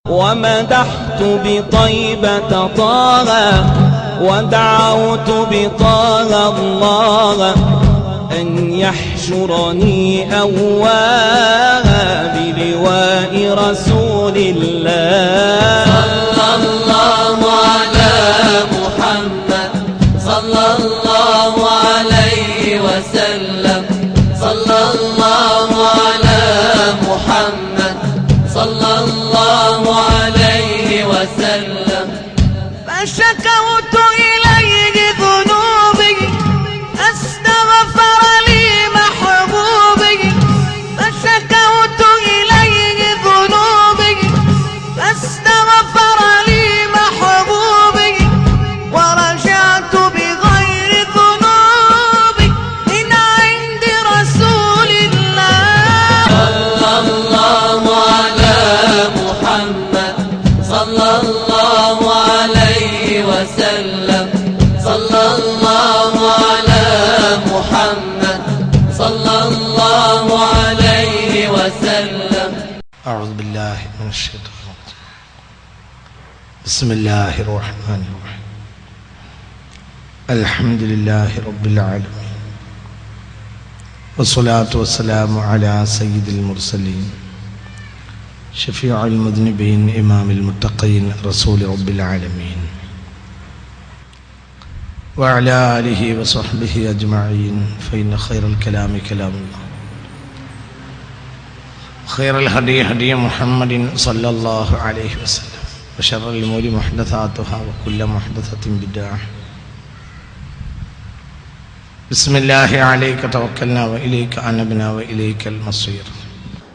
ومدحت بطيبة طه ودعوت بطه الله أن يحشرني أواها بلواء رسول الله. صلى الله على محمد صلى الله عليه وسلم صلى الله على محمد صلى الله عليه وسلم. فشكوت إليه ذنوبي أستغفر لي محبوبي. فشكوت إليه ذنوبي أستغفر لي محبوبي. ورجعت بغير ذنوبي من عند رسول الله. صلى الله على محمد صلى الله عليه وسلم صلى الله على محمد صلى الله عليه وسلم. أعوذ بالله من الشيطان الرجيم. بسم الله الرحمن الرحيم. الحمد لله رب العالمين والصلاة والسلام على سيد المرسلين شفيع المذنبين إمام المتقين رسول رب العالمين وعلى آله وصحبه أجمعين. فإن خير الكلام كلام الله خير الهدي هدي محمد صلى الله عليه وسلم وشر الأمور محدثاتها وكل محدثة بدعة. بسم الله عليك توكلنا وإليك أنبنا وإليك المصير.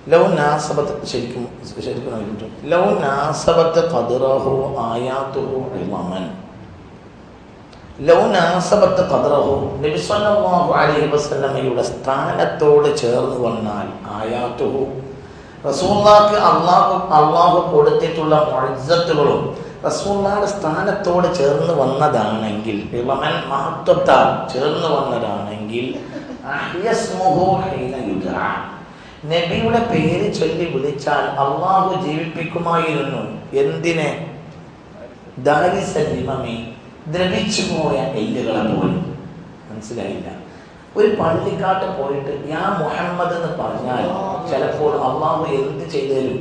لو ناسبت قدره آياته عظاما. Love നാസബത്ത് ഖദ്റഹു നബി സല്ലല്ലാഹു അലൈഹി വസല്ലമയുടെ സ്ഥാനത്തോട് ചേർന്ന് വന്നാൽ ആയാത്തുഹു റസൂലുള്ളാഹിക്ക് അല്ലാഹു കൊടുത്തിട്ടുള്ള മുഅ്ജിസത്തുകളും റസൂലുള്ളാഹിയുടെ സ്ഥാനത്തോട് ചേർന്ന് വന്നതാണെങ്കിൽ ഇളമൻ മഹത്വത്താൽ ചേർന്ന് വന്നതാണെങ്കിൽ അഹ്യസ്മുഹു ഹീന യുദഅ നബിയുടെ പേര് ചൊല്ലി വിളിച്ചാൽ അല്ലാഹു ജീവിപ്പിക്കുമായിരുന്നു. എന്തിനെ? ദാരിസലിമമി ദ്രവിച്ചു പോയ എല്ലുകളെ പോലും. മനസ്സിലായില്ല? ഒരു പള്ളിക്കാട്ട് പോയിട്ട് യാ മുഹമ്മദ് എന്ന് പറഞ്ഞാൽ ചിലപ്പോൾ അള്ളാഹു എന്ത് ചെയ്തേരും.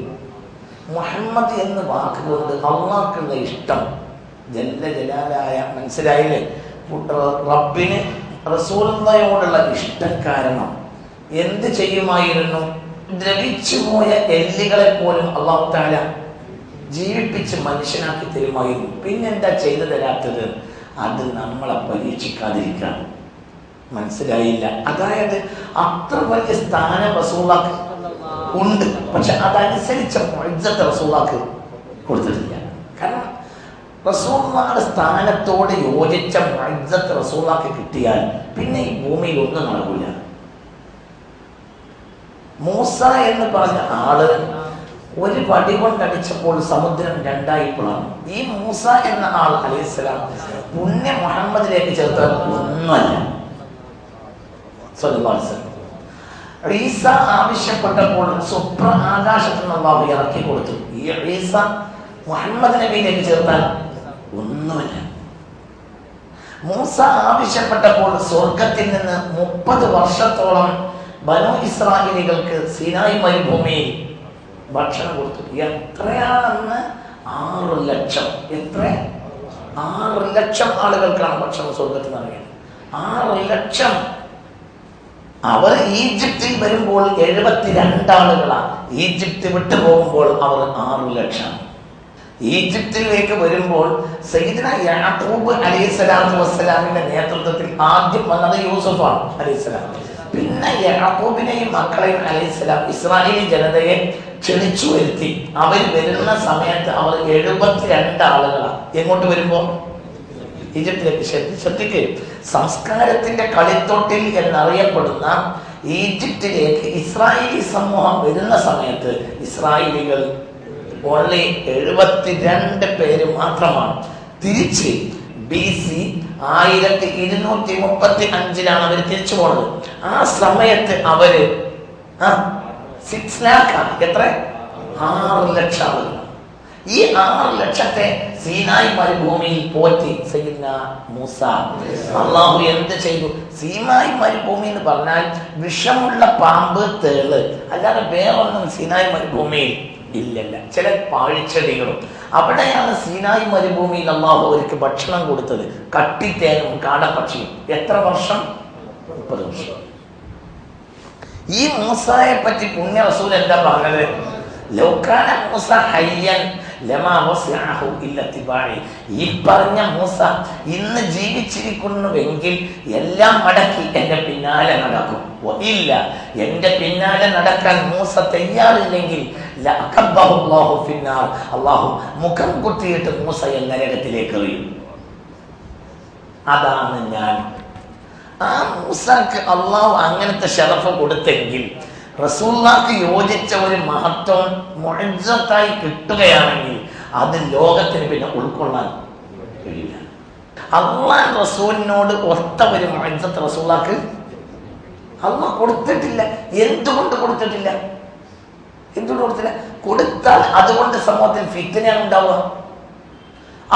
മുഹമ്മദ് എന്ന് വാക്കുകൊണ്ട് അള്ളാഹ്ക്കുള്ള ഇഷ്ടം ജല്ല ജലാലായ, മനസ്സിലായില്ലേ, റബ്ബിന് റസൂലുള്ളാഹിയോടുള്ള ഇഷ്ടം കാരണം എന്ത് ചെയ്യുമായിരുന്നു? ദ്രവിച്ചു പോയ എല്ലുകളെ പോലും അള്ളാഹു തആല ജീവിപ്പിച്ച് മനുഷ്യനാക്കി തരുമായിരുന്നു. പിന്നെന്താ ചെയ്തു തരാത്തത്? അത് നമ്മളെ പരീക്ഷിക്കാതിരിക്കാൻ. മനസ്സിലായില്ല? അതായത് അത്ര വലിയ സ്ഥാനം റസൂലുള്ളാഹിക്ക് ഉണ്ട്, പക്ഷെ അതനുസരിച്ച മുഅ്ജിസത്ത് റസൂലുള്ളാഹിക്ക് കൊടുത്തിട്ടില്ല. കാരണം റസൂലുള്ളാഹിയുടെ സ്ഥാനത്തോട് യോജിച്ച മുഅ്ജിസത്ത് റസൂലുള്ളാഹിക്ക് കിട്ടിയാൽ പിന്നെ ഈ ഭൂമിയിൽ ഒന്നും നടക്കില്ല. മൂസ എന്ന് പറഞ്ഞ ആള് ഒരു വടി കൊണ്ടടിച്ചപ്പോൾ സമുദ്രം രണ്ടായിപ്പോഴാണ്. ഈ മൂസ എന്ന ആൾ അലൈഹിസ്സലാം പുണ്യ മുഹമ്മദിലേക്ക് ചേർത്താൽ ഒന്നുമല്ല. ഈസ ആവശ്യപ്പെട്ടപ്പോൾ സ്വപ്ന ആകാശത്ത് നിന്ന് അല്ലാഹു ഇറക്കി കൊടുത്തു. ഈ ഈസ മുഹമ്മദ് നബിയിലേക്ക് ചേർത്താൽ ഒന്നുമല്ല. മൂസ ആവശ്യപ്പെട്ടപ്പോൾ സ്വർഗത്തിൽ നിന്ന് 30 വർഷത്തോളം ബനൂ ഇസ്രായേലികൾക്ക് സീനായി മരുഭൂമിയിൽ ഭക്ഷണം കൊടുത്തു. എത്രയാണെന്ന്? 6 ലക്ഷം. എത്ര? 6 ലക്ഷം ആളുകൾക്കാണ് ഭക്ഷണം സ്വർഗത്തിൽ നൽകിയത്. 6 ലക്ഷം. അവർ ഈജിപ്തിൽ വരുമ്പോൾ 72 ആളുകളാണ്. ഈജിപ്ത് വിട്ടു പോകുമ്പോൾ അവർ 6 ലക്ഷം. ഈജിപ്തിലേക്ക് വരുമ്പോൾ സയ്യിദുനാ യാഖൂബ് അലൈഹിസ്സലാത്തു വസ്സലാമിന്റെ നേതൃത്വത്തിൽ ആദ്യം വന്നത് യൂസുഫാണ് അലൈഹിസ്സലാം. പിന്നെ യാഖൂബിനെയും മക്കളെയും അലൈഹിസ്സലാം ഇസ്രായേലി ജനതയെ ക്ഷണിച്ചു വരുത്തി. അവർ വരുന്ന സമയത്ത് അവർ 72 ആളുകളാണ്. എങ്ങോട്ട് വരുമ്പോ? ഈജിപ്തിലേക്ക്. ശ്രദ്ധിക്കുക, സംസ്കാരത്തിന്റെ കളിത്തൊട്ടിൽ എന്നറിയപ്പെടുന്ന ഈജിപ്തിലേക്ക് ഇസ്രായേലി സമൂഹം വരുന്ന സമയത്ത് ഇസ്രായേലികൾ ഓൺലി 72 പേര് മാത്രമാണ്. തിരിച്ച് BC 1235 അവർ തിരിച്ചു പോണത്. ആ സമയത്ത് അവര് 6 lakh. എത്ര? 6 ലക്ഷം ആളുകൾ. ഈ 6 ലക്ഷത്തെ സീനായി മരുഭൂമിയിൽ പോറ്റി സയ്യിദ്ന മൂസ. അള്ളാഹു എന്ത് ചെയ്തു? സീനായി മരുഭൂമി എന്ന് പറഞ്ഞാൽ വിഷമുള്ള പാമ്പ്, തേള്, അല്ലാതെ വേറൊന്നും സീനായി മരുഭൂമിയിൽ ഇല്ലല്ല. ചില പാഴ്ചെടികളും. അവിടെയാണ് സീനായി മരുഭൂമിയിൽ അള്ളാഹു അവർക്ക് ഭക്ഷണം കൊടുത്തത്. കട്ടിത്തേനും കാടപ്പക്ഷിയും. എത്ര വർഷം? 30 വർഷം. ഈ മൂസയെ പറ്റി പുണ്യ റസൂൽ എന്താ പറഞ്ഞത്? ലൗകാന മൂസ ഹയ്യൻ ലമാ വസിഅഹു ഇല്ല തിബാഇ. ഈ പറഞ്ഞ മൂസ ഇന്ന് ജീവിച്ചിരിക്കുന്നുവെങ്കിൽ എല്ലാം മടക്കി എന്റെ പിന്നാലെ നടക്കും. ഇല്ല, എന്റെ പിന്നാലെ നടക്കാൻ മൂസ തയ്യാറില്ലെങ്കിൽ ലഅഖബ്ബഹുല്ലാഹു ഫിന്നാർ. അല്ലാഹു മുഖം കുത്തിയിട്ട് മൂസയെ നരകത്തിലേക്ക് എറിയും. അതാണ് ഞാൻ. ആ മൂസക്ക് അള്ളാഹു അങ്ങനത്തെ ഷറഫ് കൊടുത്തെങ്കിൽ റസൂലുള്ളാഹിക്ക് യോജിച്ച ഒരു മഹത്വം മുഅ്ജിസത്തായി കിട്ടുകയാണെങ്കിൽ അത് ലോകത്തിന് പിന്നെ ഉൾക്കൊള്ളാൻ കഴിയില്ല. അള്ളാഹ് റസൂലിനോട് ഒത്ത ഒരു മുഅ്ജിസത്ത് റസൂലുള്ളാഹിക്ക് അള്ളാഹ് കൊടുത്തിട്ടില്ല. എന്തുകൊണ്ട് കൊടുത്തിട്ടില്ല? എന്തുകൊണ്ട് കൊടുത്തില്ല? കൊടുത്താൽ അതുകൊണ്ട് സമൂഹത്തിൽ ഫിത്നയാണ് ഉണ്ടാവുക.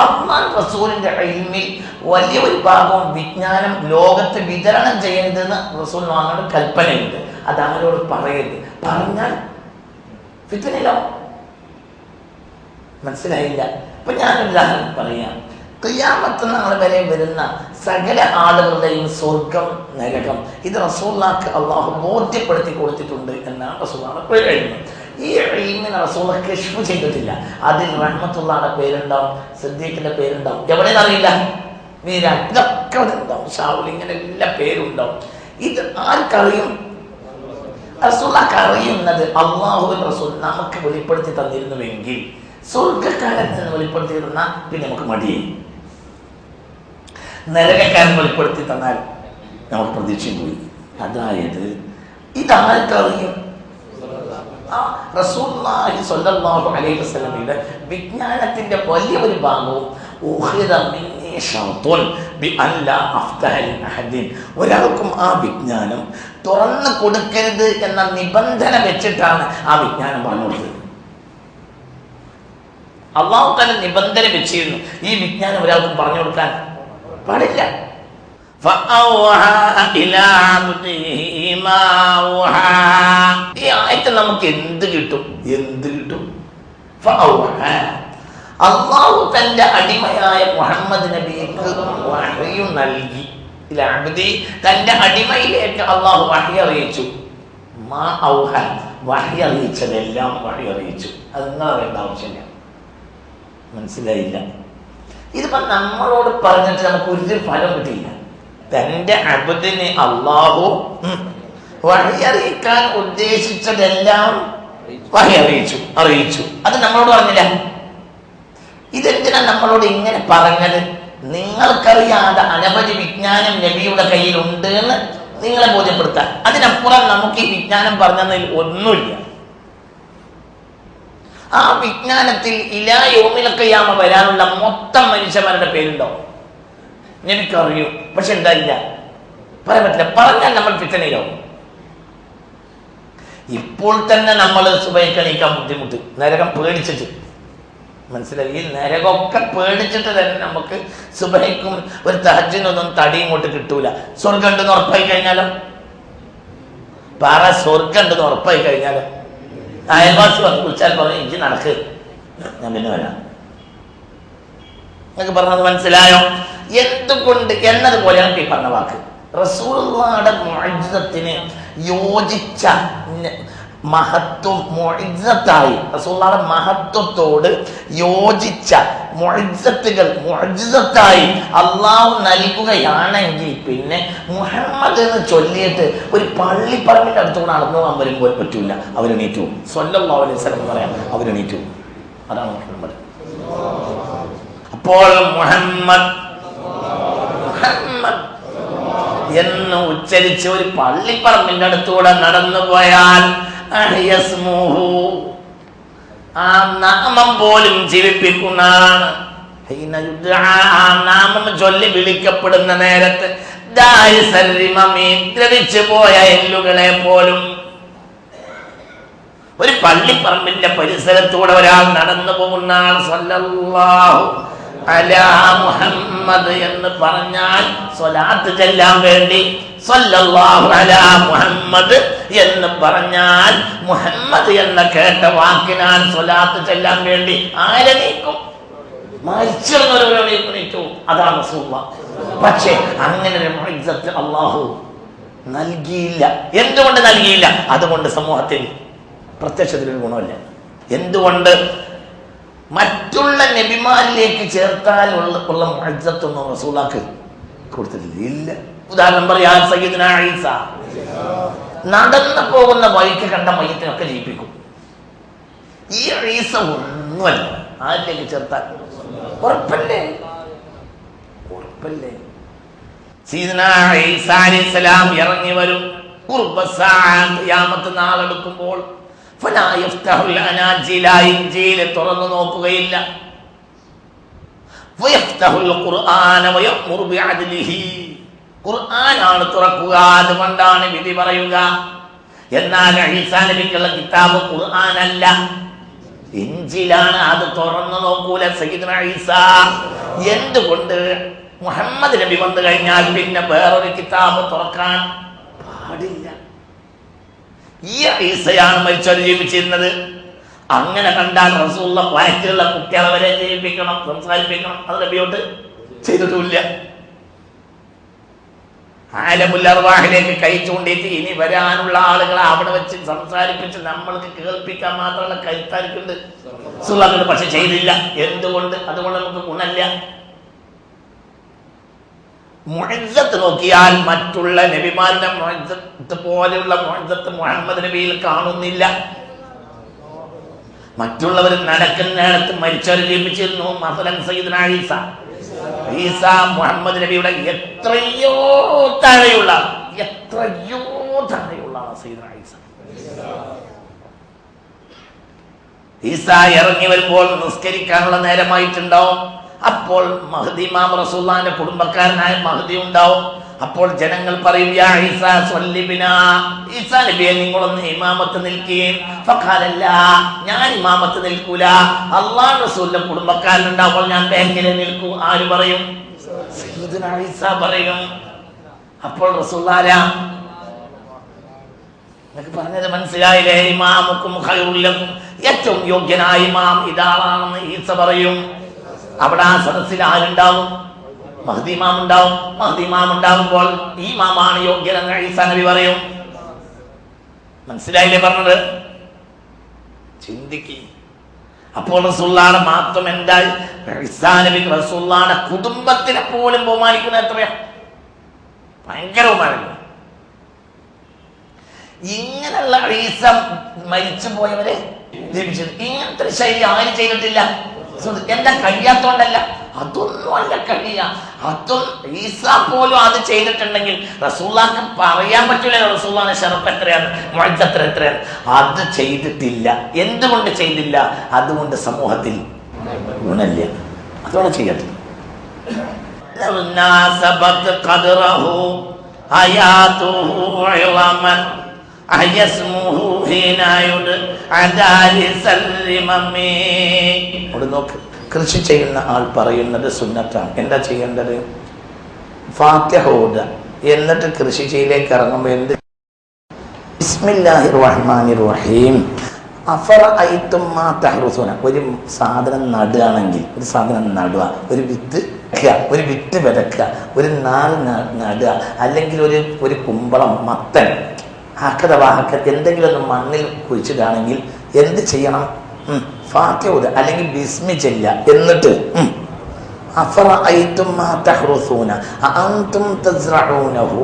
അള്ളാഹ് റസൂലിന്റെ ഇൽമിൽ വലിയ ഒരു ഭാഗവും വിജ്ഞാനം ലോകത്ത് വിതരണം ചെയ്യരുതെന്ന് റസൂലിനോട് കൽപ്പനയുണ്ട്. അതാരോട് പറയരുത്. പറഞ്ഞാൽ ഫിത്നയിലാവും. മനസ്സിലായില്ല? അപ്പൊ ഞാനൊരു ഉദാഹരണം പറയാം. ഖിയാമത്ത് നാൾ വരെ വരുന്ന സകല ആളുകളുടെയും സ്വർഗം, നരകം ഇത് റസൂലുള്ളാഹിക്ക് അള്ളാഹു ബോധ്യപ്പെടുത്തി കൊടുത്തിട്ടുണ്ട് എന്നാണ് റസൂലുള്ളാഹിയുടെ പേര്. ഈ ഇൽമിനെ റസൂലുള്ളാഹി കശ്ഫ് ചെയ്തിട്ടില്ല. അതിൽ റഹ്മത്തുള്ളാഹിയുടെ പേരുണ്ടാവും, സിദ്ദീഖിന്റെ പേരുണ്ടാവും, എവിടെയെന്ന് അറിയില്ല, വീരാൻ, ഇതൊക്കെ ഉണ്ടാവും, ഷാവുൽ, ഇങ്ങനെ എല്ലാ പേരുണ്ടാവും. ഇത് ആർക്കറിയും? റസൂലുള്ളാഹിക്ക് അറിയുന്നത് അള്ളാഹുവിൻ റസൂൽ നമുക്ക് വെളിപ്പെടുത്തി തന്നിരുന്നുവെങ്കിൽ, സ്വർഗക്കാരൻ നിന്ന് വെളിപ്പെടുത്തി തന്നാൽ പിന്നെ നമുക്ക് മടിയായി. നരകക്കാരൻ വെളിപ്പെടുത്തി തന്നാൽ നമുക്ക് പ്രതീക്ഷയും പോയി. അതായത് ഇതാർക്കറിയും? റസൂലുള്ളാഹി സ്വല്ലല്ലാഹു അലൈഹി വസല്ലമയുടെ വിജ്ഞാനത്തിന്റെ വലിയ ഒരു ഭാഗവും ഒരാൾക്കും ആ വിജ്ഞാനം തുറന്നു കൊടുക്കരുത് എന്ന നിബന്ധന വെച്ചിട്ടാണ് ആ വിജ്ഞാനം പറഞ്ഞു കൊടുത്തത്. അള്ളാഹു തന്നെ നിബന്ധന വെച്ചിരുന്നു, ഈ വിജ്ഞാനം ഒരാൾക്കും പറഞ്ഞു കൊടുക്കാൻ പാടില്ല. ഈ ആയത്ത് നമുക്ക് എന്ത് കിട്ടും? എന്ത് കിട്ടും? അള്ളാഹു തന്റെ അടിമയായ മുഹമ്മദ് നബിക്ക് വഹ്യു നൽകി. തന്റെ അടിമയിലേക്ക് അള്ളാഹു വഹ്യ അറിയിച്ചു. വഹ്യ അറിയിച്ചതെല്ലാം വഹ്യ അറിയിച്ചു. അത് നിങ്ങൾ അറിയേണ്ട ആവശ്യമില്ല. മനസ്സിലായില്ല? ഇതിപ്പോ നമ്മളോട് പറഞ്ഞിട്ട് നമുക്ക് ഒരു ഫലം കിട്ടിയില്ല. തന്റെ അബ്ദിനെ അള്ളാഹു വഹ്യ അറിയിക്കാൻ ഉദ്ദേശിച്ചതെല്ലാം വഹ്യ അറിയിച്ചു. അത് നമ്മളോട് പറഞ്ഞില്ല. ഇതെന്തിനാ നമ്മളോട് ഇങ്ങനെ പറഞ്ഞത്? നിങ്ങൾക്കറിയാതെ അനവധി വിജ്ഞാനം നബിയുടെ കയ്യിലുണ്ട് എന്ന് നിങ്ങളെ ബോധ്യപ്പെടുത്താൻ. അതിനപ്പുറം നമുക്ക് ഈ വിജ്ഞാനം പറഞ്ഞതിൽ ഒന്നുമില്ല. ആ വിജ്ഞാനത്തിൽ ഇലാ യൗമിൽ ഖിയാമ വരാനുള്ള മൊത്തം മനുഷ്യന്മാരുടെ പേരുണ്ടാവും. എനിക്കറിയും, പക്ഷെ എന്തായില്ല, പറയാൻ പറ്റില്ല. പറഞ്ഞാൽ നമ്മൾ ഫിത്നയിലാവും. ഇപ്പോൾ തന്നെ നമ്മൾ സുബഹിക്ക് എണീക്കാൻ ബുദ്ധിമുട്ട്, നരകം പേടിച്ചിട്ട്. മനസ്സിലായി? ഈ നരകമൊക്കെ പേടിച്ചിട്ട് തന്നെ നമുക്ക് സുബഹിക്കും ഒരു തഹജ്ജുദിനൊന്നും തടി ഇങ്ങോട്ട് കിട്ടൂല. സ്വർഗം ഉണ്ടെന്ന് ഉറപ്പായി കഴിഞ്ഞാലോ, സ്വർഗം ഉണ്ടെന്ന് ഉറപ്പായി കഴിഞ്ഞാലോ, അയൽവാസി വന്ന് വിളിച്ചാൽ പറഞ്ഞു ഇഞ്ചി നടക്ക്, ഞാൻ പിന്നെ വരാം. നിങ്ങൾക്ക് പറഞ്ഞത് മനസ്സിലായോ? എന്തുകൊണ്ട് എന്നതുപോലെയാണ് ഈ പറഞ്ഞ വാക്ക്. റസൂലുള്ളാഹിയുടെ മുഅ്ജിസത്തിന് യോജിച്ച മഹത്വം, മുഅ്ജിസത്തായി റസൂലുള്ളാഹിയുടെ മഹത്വത്തോട് യോജിച്ച മുഅ്ജിസത്തുകൾ മുഅ്ജിസത്തായി അള്ളാഹു നൽകുകയാണെങ്കിൽ പിന്നെ മുഹമ്മദ് എന്ന് ചൊല്ലിയിട്ട് ഒരു പള്ളിപ്പറമ്പിന്റെ അടുത്തുകൂടെ നടന്നു പോകാൻ വരുമ്പോൾ പറ്റൂല. അവരെണീറ്റു സ്വല്ലല്ലാഹു അലൈഹി വസല്ലം പറയാം, അവരെണീറ്റു. അതാണ് മുഹമ്മദ്. അപ്പോൾ മുഹമ്മദ് എന്ന് ഉച്ചരിച്ച് ഒരു പള്ളിപ്പറമ്പിന്റെ അടുത്തൂടെ നടന്നു പോയാൽ ആ നാമം പോലും ജീവിപ്പിക്കുന്നതാണ്. ആ നാമം ചൊല്ലി വിളിക്കപ്പെടുന്ന നേരത്ത് ദ്രവിച്ചു പോയ എല്ലുകളെ പോലും ഒരു പള്ളിപ്പറമ്പിന്റെ പരിസരത്തൂടെ ഒരാൾ നടന്നു പോകുന്ന ആൾ സല്ലല്ലാഹു അലാ മുഹമ്മദ് എന്ന് പറഞ്ഞാൽ സ്വലാത്ത് ചെല്ലാൻ വേണ്ടി സല്ലല്ലാഹു അലാ മുഹമ്മദ് എന്ന് പറഞ്ഞാൽ മുഹമ്മദ് എന്ന കേട്ട വാക്കിനാൽ സ്വലാത്ത് ചെല്ലാൻ വേണ്ടി ആരെണീക്കും? മരിച്ചു. അതാണ് റസൂലുള്ളാഹ്. പക്ഷേ അങ്ങനെ ഒരു മുഅ്ജിസത്ത് അല്ലാഹു നൽകിയില്ല. എന്തുകൊണ്ട് നൽകിയില്ല? അതുകൊണ്ട് സമൂഹത്തിൽ പ്രത്യക്ഷത്തിലൊരു ഗുണമില്ല. എന്തുകൊണ്ട്? മറ്റുള്ള നബിമാരിലേക്ക് ചേർത്താൽ ഉള്ള മുഅ്ജിസത്തൊന്നും റസൂലുള്ളാഹിക്ക് കൊടുത്തിട്ടില്ല. ഉദാഹരണം പറയാൻ സയ്യിദുനാ ഈസ നടന്നു പോകുന്ന വഴിക്ക് കണ്ട മയ്യത്തിനൊക്കെ ജീവിപ്പിക്കും. ഈ ഈസ ഒന്നുമല്ല. ആരിലേക്ക് ചേർത്താൽ ഉറപ്പല്ലേ? സയ്യിദുനാ ഈസ അലൈഹിസ്സലാം ഇറങ്ങി വരും. ഖിയാമത്ത് നാളെടുക്കുമ്പോൾ ഫലാ യഫ്തഹുൽ അനാജില, ഇൻജീൽ തുറന്നു നോക്കുകയില്ല. വയഫ്തഹുൽ ഖുർആന വയഅ്മുറു ബിഅദ്ലിഹി, ഖുർആനാണ് തുറക്കുക, അതുകൊണ്ടാണ് വിധി പറയുക. എന്നാൽ ഈസാ നബിക്കുള്ള കിതാബ് ഖുർആനല്ല, ഇൻജീലാണ്. അത് തുറന്നു നോക്കൂല സയ്യിദുനാ ഈസ. എന്തുകൊണ്ട്? മുഹമ്മദ് നബി വന്നു കഴിഞ്ഞാൽ പിന്നെ വേറൊരു കിതാബ് തുറക്കാൻ പാടില്ല. ഈ ഈസയാണ് മരിച്ചവർ ജീവിച്ചിരുന്നത്. അങ്ങനെ കണ്ടാൽ റസൂലുള്ള വയറ്റിലുള്ള കുട്ടികളെ വരെ ജീവിപ്പിക്കണം, സംസാരിപ്പിക്കണം. അത് നബിയോട്ട് ചെയ്തിട്ടില്ല. ആലമുൽ അർവാഹിലേക്ക് കൈ ചൂണ്ടിയിട്ട് ഇനി വരാനുള്ള ആളുകളെ അവിടെ വെച്ച് സംസാരിപ്പിച്ച് നമ്മൾക്ക് കേൾപ്പിക്കാൻ മാത്രമുള്ള കരുത്തായിരിക്കുന്നുണ്ട് റസൂലുള്ളാഹി. പക്ഷെ ചെയ്തില്ല. എന്തുകൊണ്ട്? അതുകൊണ്ട് നമുക്ക് ഗുണമില്ല. മുഅ്ജിസത്ത് നോക്കിയാൽ മറ്റുള്ള നബിമാരുടെ മുഅ്ജിസത്ത് പോലെയുള്ള മുഅ്ജിസത്ത് മുഹമ്മദ് നബിയിൽ കാണുന്നില്ല. മറ്റുള്ളവർ നടക്കുന്നിടത്ത് മരിച്ചവരെ ജീവിപ്പിച്ചിരുന്നു. മസലൻ സയ്യിദുനാ ഈസ മുഹമ്മദ് നബിയുടെ എത്രയോ താഴെയുള്ള സയ്യിദുനാ ഈസ ഇറങ്ങി വരുമ്പോൾ നിസ്കരിക്കാനുള്ള നേരമായിട്ടുണ്ടാവും. അപ്പോൾ മഹ്ദി ഇമാം റസൂലുള്ളാഹിന്റെ കുടുംബക്കാരനായ മഹ്ദി ഉണ്ടാവും. അപ്പോൾ ജനങ്ങൾ പറയും, യാ ഈസ സ്വല്ലി ബിനാ, ഈസാ നബിയെ നിങ്ങളൊന്ന് ഇമാമത്ത് നിൽക്കുകയും. ഫഖാലല്ല, ഞാൻ ഇമാമത്ത് നിൽക്കൂല, അല്ലാഹു റസൂലിന്റെ കുടുംബക്കാരനുണ്ടാവുമ്പോൾ ഞാൻ ബാക്കിലെ നിൽക്കൂ. ആര് പറയും? സയ്യിദുനാ ഈസ പറയും. അപ്പോൾ റസൂലുള്ളാഹി നിങ്ങൾക്ക് പറഞ്ഞത് മനസ്സിലായില്ലേ? ഇമാമുക്കും ഖൈറുൽ ലക്കും, ഏറ്റവും യോഗ്യനായ ഇമാം ഇതാണെന്ന് ഈസ പറയും. അവിടെ ആ സദസ്സിൽ ആരുണ്ടാവും? മഹ്ദി ഇമാം ഉണ്ടാവും. മഹ്ദി ഇമാം ഉണ്ടാവുമ്പോൾ ഈ ഇമാമാണ് യോഗ്യനെന്ന് ഈസാ നബി പറയും. മനസ്സിലായില്ലേ പറഞ്ഞത്? ചിന്തിക്ക്. അപ്പോൾ റസൂലുള്ളാഹിയുടെ മാത്രം എന്തായി? ഈസാ നബി റസൂലുള്ളാഹിയുടെ കുടുംബത്തിനെ പോലും ബഹുമാനിക്കുന്ന എത്രയാ? ഭയങ്കര ബഹുമാനം. ഇങ്ങനെയുള്ള ഈസ മരിച്ചു പോയവരെ ജീവിച്ചത് ഇങ്ങനത്തെ ശൈലി ആരും ചെയ്തിട്ടില്ല. എന്താ കഴിയാത്തോണ്ടല്ല, അതൊന്നും അല്ല കഴിയ. അതും ഈസ പോലും അത് ചെയ്തിട്ടുണ്ടെങ്കിൽ റസൂലുള്ളാഹിക്ക് പറയാൻ പറ്റില്ല റസൂലുള്ളാഹിന്റെ ശറഫ് എത്രയാണ്, മുഅ്ജിസത്ത് എത്രയാണ്. അത് ചെയ്തിട്ടില്ല. എന്തുകൊണ്ട് ചെയ്തില്ല? അതുകൊണ്ട് സമൂഹത്തിൽ ഗുണമില്ല. അതോടെ ചെയ്യട്ടെ. നോക്ക്, കൃഷി ചെയ്യുന്ന ആൾ പറയുന്നത് സുന്നത്താണ്. എന്താ ചെയ്യേണ്ടത്? ഫാത്തിഹ ഓതുക. എന്നിട്ട് കൃഷി ചെയ്യിലേക്ക് ഇറങ്ങുമ്പോൾ എന്ത്? ബിസ്മില്ലാഹിർ റഹ്മാനിർ റഹീം അഫറഅയ്തും മാ തഹ്റുസൂന. ഒരു സാധനം നടുകയാണെങ്കിൽ, ഒരു സാധനം നടുക, ഒരു വിത്ത് വിതക്കുക, ഒരു നാല് നടുക, അല്ലെങ്കിൽ ഒരു കുമ്പളം, മത്തൻ, എന്തെങ്കിലും ഒന്ന് മണ്ണിൽ കുഴിച്ചിട്ടാണെങ്കിൽ എന്ത് ചെയ്യണം? ഫാത്തിഹ ഓതുക, അല്ലെങ്കിൽ ബിസ്മി ചെല്ലുക. എന്നിട്ട് അഫറഅയ്തും മാ തഹ്റുസൂന അഅൻതും തസ്റഊനഹു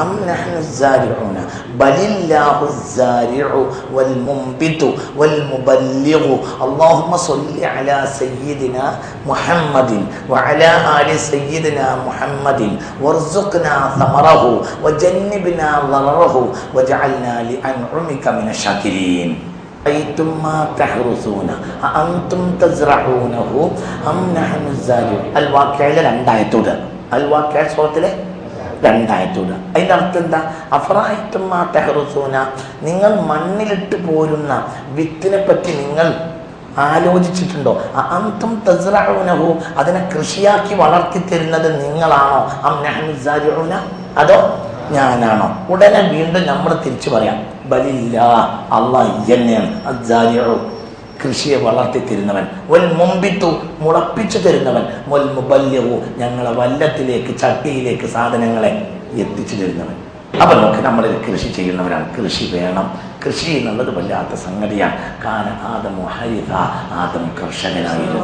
അം നഹ്നു الزارعون بل الله الزارع والمنبت والمبلغ اللهم صل على سيدنا محمد وعلى آل سيدنا محمد وارزقنا ثمره وجنبنا ضرره واجعلنا لأنعمك من الشاكرين أيتم ما تحرثون أأنتم تزرعونه أم نحن الزارعون. الواقعة രണ്ടായത്തോട്. الواقعة സൂറത്തിലെ രണ്ടായിട്ടൂടെ. അതിൻ്റെ അർത്ഥം എന്താ? അഫറായിത്തും തെഹറുസൂന, നിങ്ങൾ മണ്ണിലിട്ട് പോരുന്ന വിത്തിനെ പറ്റി നിങ്ങൾ ആലോചിച്ചിട്ടുണ്ടോ? അന്തും തസ്റഊനഹു, അതിനെ കൃഷിയാക്കി വളർത്തി തരുന്നത് നിങ്ങളാണോ? അം നഹ്നു സാരിഊന, അതോ ഞാനാണോ? ഉടനെ വീണ്ടും നമ്മൾ തിരിച്ചു പറയാം, ബലില്ല, അല്ലാഹ് തന്നെയാണ് അസ്സാരിഉ, കൃഷിയെ വളർത്തി തരുന്നവൻ, വൽ മുംബിത്തു, മുളപ്പിച്ചു തരുന്നവൻ, വൽ മുബല്ലിഗു, ഞങ്ങളെ വല്ലത്തിലേക്ക് ചട്ടിയിലേക്ക് സാധനങ്ങളെ എത്തിച്ചു തരുന്നവൻ. അപ്പൊ നോക്ക്, നമ്മൾ കൃഷി ചെയ്യുന്നവരാണ്. കൃഷി വേണം. കൃഷി എന്നുള്ളത് വല്ലാത്ത സംഗതിയാണ്. കാന ആദമു ഹരിത, ആദം കർഷകനായിരുന്നു.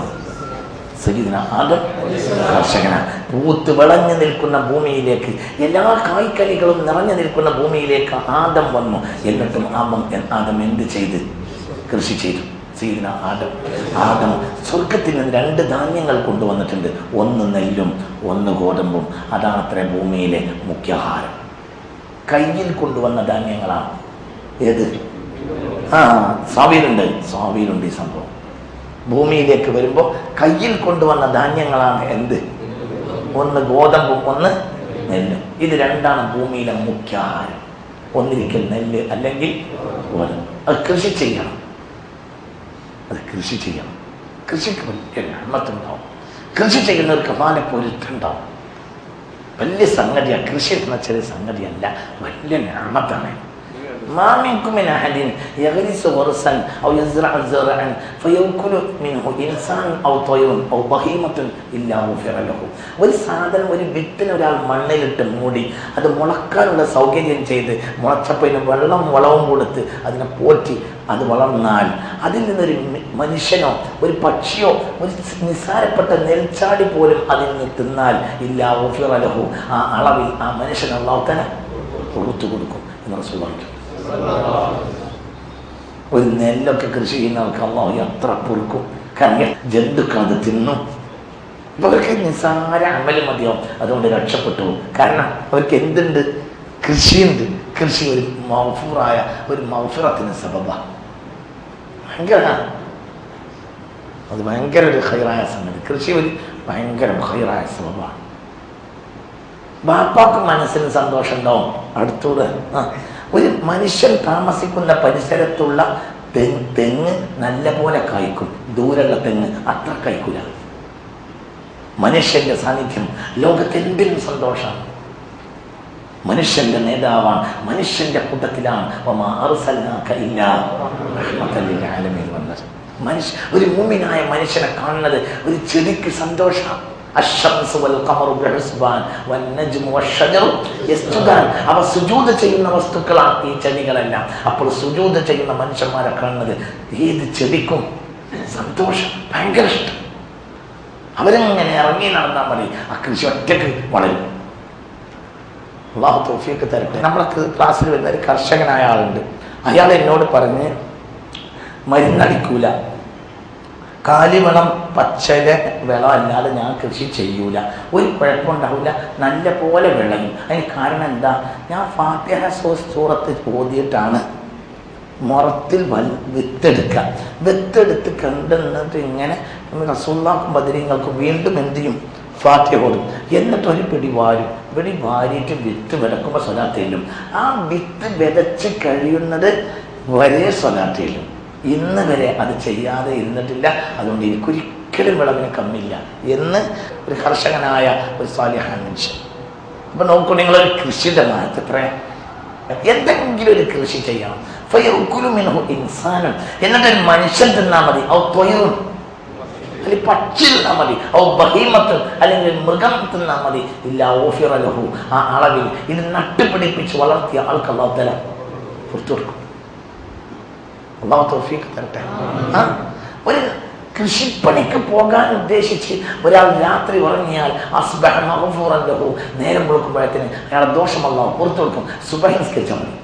സയ്യിദുനാ ആദം കർഷകനാണ്. പൂത്ത് വിളഞ്ഞു നിൽക്കുന്ന ഭൂമിയിലേക്ക്, എല്ലാ കായ്ക്കനികളും നിറഞ്ഞു നിൽക്കുന്ന ഭൂമിയിലേക്ക് ആദം വന്നു. എന്നിട്ടും ആദം എന്ത് ചെയ്ത്? കൃഷി ചെയ്തു. സയ്യിദുനാ ആദം സ്വർഗത്തിൽ നിന്ന് 2 ധാന്യങ്ങൾ കൊണ്ടുവന്നിട്ടുണ്ട്. ഒന്ന് നെല്ലും ഒന്ന് ഗോതമ്പും. അതാണ് അത്ര ഭൂമിയിലെ മുഖ്യാഹാരം. കയ്യിൽ കൊണ്ടുവന്ന ധാന്യങ്ങളാണ്. ഏത്? സ്വാവിയിലുണ്ട് ഈ സംഭവം. ഭൂമിയിലേക്ക് വരുമ്പോൾ കയ്യിൽ കൊണ്ടുവന്ന ധാന്യങ്ങളാണ് എന്ത്? ഒന്ന് ഗോതമ്പും ഒന്ന് നെല്ലും. ഇത് 2ആണ് ഭൂമിയിലെ മുഖ്യാഹാരം. ഒന്നിരിക്കൽ നെല്ല് അല്ലെങ്കിൽ ഗോതമ്പ്. അത് കൃഷി ചെയ്യണം. കൃഷിക്ക് വലിയ നന്മത്തുണ്ടാവും. കൃഷി ചെയ്യുന്നവർക്ക് മാല പൊരുത്തുണ്ടാവും. വലിയ സംഗതിയാണ്. കൃഷി എന്ന ചെറിയ സംഗതിയല്ല, വലിയ നന്മത്താണ്. ما منكم من أحد يغرس غرسا أو يزرع زرعا فيأكل منه إنسان أو طير أو بهيمة إلا غفر له. ഒരു സാധനം, ഒരു വിത്തിന് ഒരാൾ മണ്ണിലിട്ട് മൂടി അത് മുളക്കാനുള്ള സൗകര്യം ചെയ്ത് മുളച്ചപ്പോൾ വെള്ളം വളവും കൊടുത്ത് അതിനെ പോറ്റി അത് വളർന്നാൽ അതിൽ നിന്നൊരു മനുഷ്യനോ ഒരു പക്ഷിയോ ഒരു നിസ്സാരപ്പെട്ട നെൽച്ചാടി പോലും അതിൽ നിന്ന് തിന്നാൽ ഇല്ലാ ഗുഫിറ ലഹു, ആ അളവിൽ ആ മനുഷ്യൻ അല്ലാഹു തആല പുറത്തു കൊടുക്കും എന്ന് റസൂൽ പറഞ്ഞു. ഒരു നെല്ലൊക്കെ കൃഷി ചെയ്യുന്ന ആൾക്ക് അല്ലാഹു എത്ര പൊറുക്കും. കാരണം ജന്തുക്കൾ അത് തിന്നും. അപ്പൊ അവർക്ക് നിസ്സാര അമല് മതിയാവും, അതുകൊണ്ട് രക്ഷപ്പെട്ടു. കാരണം അവർക്ക് എന്തുണ്ട്? കൃഷിയുണ്ട്. കൃഷി ഒരു മഗ്ഫൂറായ ഒരു മഗ്ഫിറത്തിന് സബബ. അത് ഭയങ്കര ഒരു ഖൈറായ സംഗതി. കൃഷി ഒരു ഭയങ്കര ഖൈറായ സബബാണ്. ബാപ്പാക്ക് മനസ്സിന് സന്തോഷം ഉണ്ടാവും. അടുത്തൂടെ ഒരു മനുഷ്യൻ താമസിക്കുന്ന പരിസരത്തുള്ള തെങ്ങ് നല്ല പോലെ കായ്ക്കും. ദൂരമുള്ള തെങ്ങ് അത്ര കായ്ക്കൂല. മനുഷ്യന്റെ സാന്നിധ്യം ലോകത്തെന്തിനും സന്തോഷമാണ്. മനുഷ്യന്റെ നേതാവാണ്, മനുഷ്യന്റെ കൂട്ടത്തിലാണ്. ഒരു മുഅ്മിനായ മനുഷ്യനെ കാണുന്നത് ഒരു ചെടിക്ക് സന്തോഷമാണ്. അവ സുജൂദ് ചെയ്യുന്ന വസ്തുക്കളാണ് ഈ ചെടികളെല്ലാം. അപ്പോൾ സുജൂദ് ചെയ്യുന്ന മനുഷ്യന്മാരെ കാണുന്നത് ഏത് ചെടിക്കും സന്തോഷം, ഭയങ്കര ഇഷ്ടം. അവരിങ്ങനെ ഇറങ്ങി നടന്നാൽ മതി, ആ കൃഷി ഒറ്റക്ക് വളരും. അല്ലാഹു തൗഫീഖ് തരട്ടെ. നമ്മളെ ക്ലാസ്സിൽ വരുന്ന ഒരു കർഷകനായ ആളുണ്ട്. അയാൾ എന്നോട് പറഞ്ഞ് മരുന്നടിക്കൂല, കാലിവളം പച്ചല വിളം അല്ലാതെ ഞാൻ കൃഷി ചെയ്യൂല, ഒരു കുഴപ്പമുണ്ടാവില്ല, നല്ല പോലെ വിളയും. അതിന് കാരണം എന്താ? ഞാൻ ഫാത്തിഹ സൂറത്ത് ഓതിയിട്ടാണ് മുറത്തിൽ വിത്തെടുത്ത് കണ്ടെന്നിട്ട് ഇങ്ങനെ റസൂലുള്ളാഹിക്കും ബദരീങ്ങൾക്കും വീണ്ടും എന്ത് ചെയ്യും? ഫാത്തിഹ ഓടും. എന്നിട്ട് ഒരു പിടി വാരിയിട്ട് വിത്ത് വിതക്കുമ്പോൾ സ്വലാത്ത് ചെല്ലും. ആ വിത്ത് വിതച്ച് കഴിയുന്നത് വരെ സ്വലാത്ത് ചെല്ലും. ഇന്ന് വരെ അത് ചെയ്യാതെ ഇരുന്നിട്ടില്ല. അതുകൊണ്ട് എനിക്കൊരിക്കലും വിളവിന് കമ്മില്ല എന്ന് ഒരു കർഷകനായ ഒരു സാലിഹായ മനുഷ്യൻ. അപ്പൊ നോക്കൂ, നിങ്ങളൊരു കൃഷിയുടെ മാറ്റം എത്ര, എന്തെങ്കിലും ഒരു കൃഷി ചെയ്യണം. ഇൻസാനും, എന്നിട്ടൊരു മനുഷ്യൻ തിന്നാൽ മതി, ഔ ത്വയ്റുൻ, അല്ലെങ്കിൽ പക്ഷി തിന്നാൽ മതി, ഔ ബഹീമത്തുൻ, അല്ലെങ്കിൽ മൃഗം തിന്നാൽ മതി, ഇല്ലാ ഗുഫിറ ലഹു, ആ അളവിൽ ഇത് നട്ടുപിടിപ്പിച്ച് വളർത്തിയ ആൾക്ക് അല്ലാഹു തആല പുറത്തു കൊടുക്കും. അല്ലാഹു തൗഫീഖ് തരട്ടെ. ഒരു കൃഷിപ്പണിക്ക് പോകാൻ ഉദ്ദേശിച്ച് ഒരാൾ രാത്രി ഉറങ്ങിയാൽ അസ്ബഹ മഗ്ഫൂറൻ ലഹു, നേരം വെളുക്കുമ്പോഴത്തേന് അയാളെ ദോഷം അല്ലാഹു പുറത്തു കൊടുക്കും. സുബഹി നിസ്കരിച്ചാൽ മതി.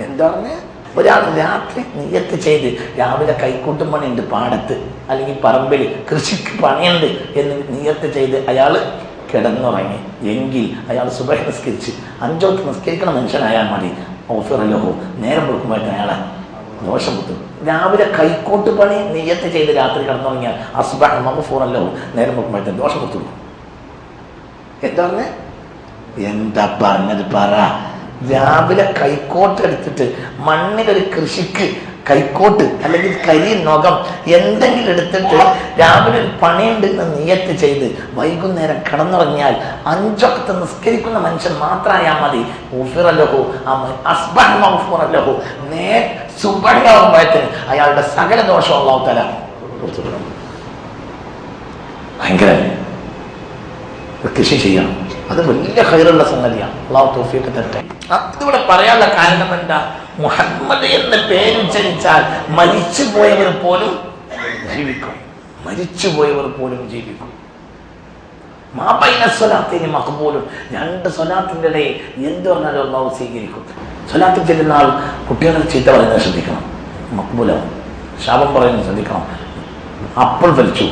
എന്താണ്? ഒരാൾ രാത്രി നിയ്യത്ത് ചെയ്ത് രാവിലെ കൈക്കൂട്ടും പണിയുണ്ട് പാടത്ത് അല്ലെങ്കിൽ പറമ്പിൽ, കൃഷിക്ക് പണിയുണ്ട് എന്ന് നിയ്യത്ത് ചെയ്ത് അയാൾ കിടന്നുറങ്ങി എങ്കിൽ അയാൾ സുബഹി നിസ്കരിച്ച് 5 വക്ത് നിസ്കരിക്കണ മനുഷ്യനായാൽ മതി. ഗുഫിറ ലഹു, നേരം വെളുക്കുമ്പോഴത്തേന് അയാളെ ദോഷം പുത്തും. രാവിലെ കൈക്കോട്ട് പണി നിയ്യത്ത് ചെയ്ത് രാത്രി കിടന്നുറങ്ങിയാൽ അസ്ബഹ മഗ്ഫൂറൻ ലഹു, നേരം വെളുക്കുമ്പോഴത്തേന് ദോഷം പുത്തുള്ളൂ. എന്താണ്? എന്താ പറഞ്ഞത് പറ. രാവിലെ കൈക്കോട്ട് എടുത്തിട്ട് മണ്ണിലൊരു കൃഷിക്ക് കൈക്കോട്ട് അല്ലെങ്കിൽ കരി നൊകം എന്തെങ്കിലും എടുത്തിട്ട് രാവിലെ ഒരു പണിയുണ്ട് എന്ന് നിയത്ത് ചെയ്ത് വൈകുന്നേരം കിടന്നുറങ്ങിയാൽ 5 വക്ത് നിസ്കരിക്കുന്ന മനുഷ്യൻ മാത്രമായാൽ മതി. സുബഹയാവുമ്പോഴത്തിന് അയാളുടെ സകല ദോഷം അല്ലാഹു തആല കൊടുത്തിട്ടുണ്ട്. ഭയങ്കര കൃഷി ചെയ്യണം, അത് വലിയ ഖൈറുള്ള സംഗതിയാണ്. അല്ലാഹു തൗഫീഖ് തരട്ടെ. ഇതിവിടെ പറയാനുള്ള കാരണം എന്താ? മുഹമ്മദ് എന്ന പേരുച്ചരിച്ചാൽ മരിച്ചുപോയവർ പോലും ജീവിക്കും, മരിച്ചുപോയവർ പോലും ജീവിക്കും. മാബൈന സ്വലാത്തിന് മഖ്ബൂലും, 2 സ്വലാത്തിന്റെ ഇടയിൽ എന്ത് പറഞ്ഞാലും അല്ലാഹു സ്വീകരിക്കും. സ്വലാത്ത് ചെല്ലുന്ന ആൾ കുട്ടികളെ ചീത്ത പറയുന്നത് ശ്രദ്ധിക്കണം, മഖ്ബൂലാവും. ശാപം പറയുന്നത് ശ്രദ്ധിക്കണം, അപ്പോൾ വലിച്ചു.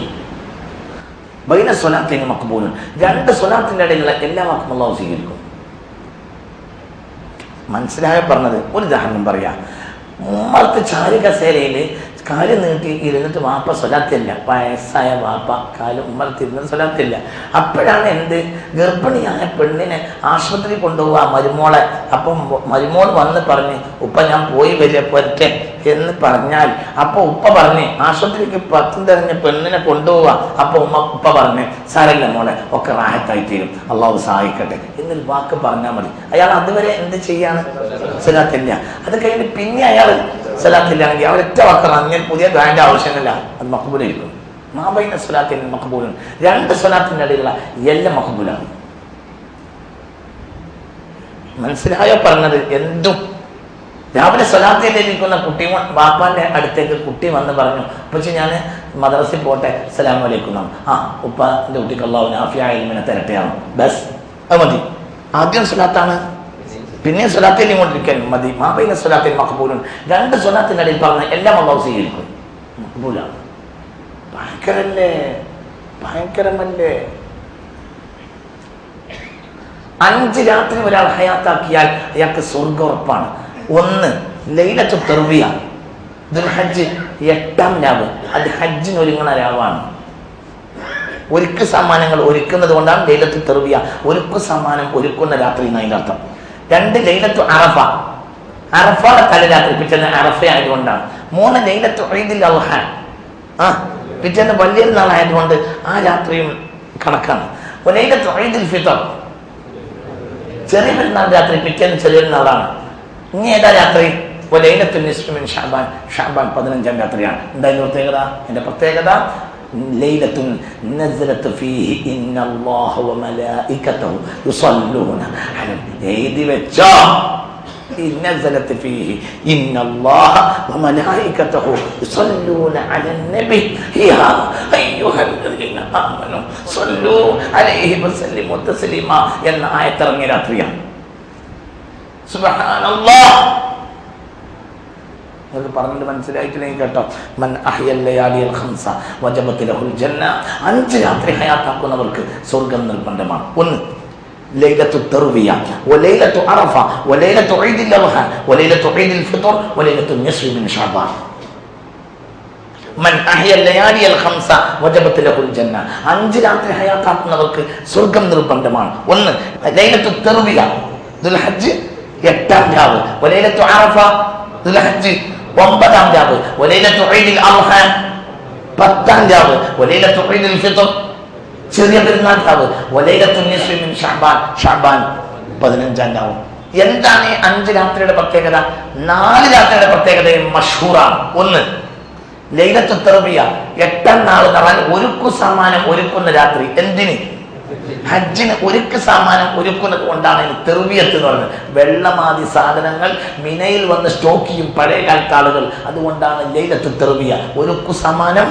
ബൈന സ്വലാത്തിന് മഖ്ബൂലും, 2 സ്വലാത്തിന്റെ ഇടയിലുള്ള എല്ലാ വാക്കും അല്ലാഹു സ്വീകരിക്കും. മനസ്സിലായ പറഞ്ഞത്? ഒരു ഉദാഹരണം പറയാം. ഉമ്മർത്ത് ചാരി കസേരയില് കാല് നീട്ടി ഇരുന്നിട്ട് വാപ്പ സ്വലാത്തില്ല, വയസ്സായ വാപ്പ കാല് ഉമ്മർത്തിരുന്നത് സ്വലാത്തില്ല. അപ്പോഴാണ് എന്ത്, ഗർഭിണിയായ പെണ്ണിനെ ആശുപത്രി കൊണ്ടുപോവാ മരുമോളെ. അപ്പം മരുമോൾ വന്ന് പറഞ്ഞ് ഉപ്പ ഞാൻ പോയി വരട്ടെ എന്ന് പറഞ്ഞാൽ അപ്പൊ ഉപ്പ പറഞ്ഞ് ആശുപത്രിക്ക് 10 തികഞ്ഞ പെണ്ണിനെ കൊണ്ടുപോവാ. അപ്പൊ ഉപ്പ പറഞ്ഞ് സാരല്ല മോളെ, ഒക്കെ റാഹത്തായി തീരും, അള്ളാഹു സഹായിക്കട്ടെ എന്നൊരു വാക്ക് പറഞ്ഞാൽ മതി. അയാൾ അതുവരെ എന്ത് ചെയ്യാണ്? സ്വലാത്തില്ല. അത് കഴിഞ്ഞ് പിന്നെ അയാൾ സ്വലാത്തില്ലാണെങ്കിൽ അവരൊറ്റ വാക്ക് അങ്ങനെ പുതിയ ദ്വാന്റെ ആവശ്യമില്ല, അത് മഖ്ബൂലായിരിക്കും. മാബൈന സ്വലാത്തിന് മഖ്ബൂലും, 2 സ്വലാത്തിന്റെ ഇടയിലുള്ള എല്ലാം മഖ്ബൂലാണ്. മനസ്സിലായോ പറഞ്ഞത്? എന്തും രാവിലെ സ്വലാത്തിലിരിക്കുന്ന കുട്ടി ബാപ്പാന്റെ അടുത്തേക്ക് കുട്ടി വന്ന് പറഞ്ഞു, പക്ഷെ ഞാൻ മദ്രസയിൽ പോട്ടെ, അസ്സലാമു അലൈക്കും. ആ ഉപ്പാന്റെ കുട്ടിക്ക് അല്ലാഹു നാഫിയായ ഇൽമിനെ തരട്ടെയാണ്, ബസ് അത് മതി. ആദ്യം സ്വലാത്താണ്, പിന്നെ സ്വലാത്തിൽ കൊണ്ടിരിക്കാൻ മതി. മാബൈന സ്വലാത്തിൽ മഖ്ബൂലും, 2 സ്വലാത്തിന്റെ ഇടയിൽ പറഞ്ഞ എല്ലാം അല്ലാഹു സ്വീകരിക്കും, മഖ്ബൂലാണ്. ഭയങ്കരല്ലേ, ഭയങ്കരമല്ലേ? 5 രാത്രി ഒരാൾ ഹയാത്താക്കിയാൽ അയാൾക്ക് സ്വർഗ്ഗം ഉറപ്പാണ്. 1 ലൈലത്തു തർവിയ, ദുൽഹജ്ജ് 8ാം രാവ്, അത് ഹജ്ജിന് ഒരുങ്ങുന്ന രാവാണ്. ഒരുക്ക് സാമാനങ്ങൾ ഒരുക്കുന്നത് കൊണ്ടാണ് ലൈലത്തു തർവിയ, ഒരുക്കു സാമാനം ഒരുക്കുന്ന രാത്രി എന്നതിൻ്റെ അർത്ഥം. 2 ലൈലത്തു അറഫ, അറഫയുടെ തലരാത്രി, പിറ്റേന്ന് അറഫ ആയതുകൊണ്ടാണ്. 3 ലൈലത്തു ഈദുൽ അദ്ഹ, പിറ്റേന്ന് വലിയ നാളായതുകൊണ്ട് ആ രാത്രിയും കണക്കാണ്. ലൈലത്തു ഈദുൽ ഫിത്ർ, ചെറിയ പെരുന്നാൾ രാത്രി, പിറ്റേന്ന് ചെറിയ നാളാണ്. ഇനി ഏതാ രാത്രി? ലൈലത്തുൻ നിസ്ഫി മിൻ ഷഅബാൻ, ഷഅബാൻ 15ാം രാത്രിയാണ്. എന്തായാലും പ്രത്യേകത, എൻ്റെ പ്രത്യേകത ലൈലത്തുൻ നസലത്ത് ഫീഹി ഇന്നല്ലാഹ വമലായികതഹു യുസല്ലൂന അലൽ, എഴുതി വെച്ചോ, നസലത്ത് ഫീഹി ഇന്നല്ലാഹ വമലായികതഹു യുസല്ലൂന അലൻ നബി യാ അയ്യുഹല്ലദീന ആമനൂ സല്ലൂ അലൈഹി വസല്ലിമു തസ്ലീമാ എന്ന ആയത്ത് ഇറങ്ങിയ രാത്രിയാണ്. സുബ്ഹാനല്ലാഹ്. നിങ്ങൾക്ക് പറഞ്ഞിട്ട് മനസ്സിലായിട്ടില്ലെങ്കിൽ കേട്ടോ. മൻ അഹ്യൽ ലയാലിൽ ഖംസ വജബത് ലഹുൽ ജന്ന, 5 രാത്രി ഹയാത്താക്കുന്നവർക്ക് സ്വർഗ്ഗം നിർബന്ധമാണ്. 1 ലൈലത്തു തർവിയ, വലൈലത്തു അറഫ, വലൈലത്തു ഈദുൽ അദ്ഹ, വലൈലത്തു ഈദുൽ ഫിത്ർ, വലൈലത്തു നിസ്ഫി മിൻ ശഅബാൻ. മൻ അഹ്യൽ ലയാലിൽ ഖംസ വജബത് ലഹുൽ ജന്ന, 5 രാത്രി ഹയാത്താക്കുന്നവർക്ക് സ്വർഗ്ഗം നിർബന്ധമാണ്. 1 ലൈലത്തു തർവിയ, ദുൽഹജ്ജ് 8ാം രാവ്, വലൈലത്തു അറഫ ദുൽഹജ്ജ് 9ാം രാവ്, വലൈലത്തു ഈദുൽ അദ്ഹ 10ാം രാവ്, വലൈലത്തു ഈദുൽ ഫിത്ർ ചെറിയ പെരുന്നാൾ രാവ്, വലൈലത്തു നിസ്ഫി മിൻ ശഅബാൻ, ശഅബാൻ 15ാം രാവ്. എന്താണ് ഈ 5 രാത്രിയുടെ പ്രത്യേകത? 4 രാത്രിയുടെ പ്രത്യേകതയും മഷ്ഹൂറാണ്. 1 ലൈലത്തു തർവിയ, 8ാം നാൾ നടൻ ഒരുക്കു സാമാനം ഒരുക്കുന്ന രാത്രി. എന്തിന്? ഹജ്ജിന് ഒരുക്ക് സാമാനം ഒരുക്കുന്നത് കൊണ്ടാണ് തെർവിയത്ത് എന്ന് പറയുന്നത്. വെള്ളമാതി സാധനങ്ങൾ മിനയിൽ വന്ന് സ്റ്റോക്ക് ചെയ്യും പഴയ കാലത്തെ ആളുകൾ, അതുകൊണ്ടാണ് ലൈലത്തു തെർവിയ, ഒരുക്കു സാമാനം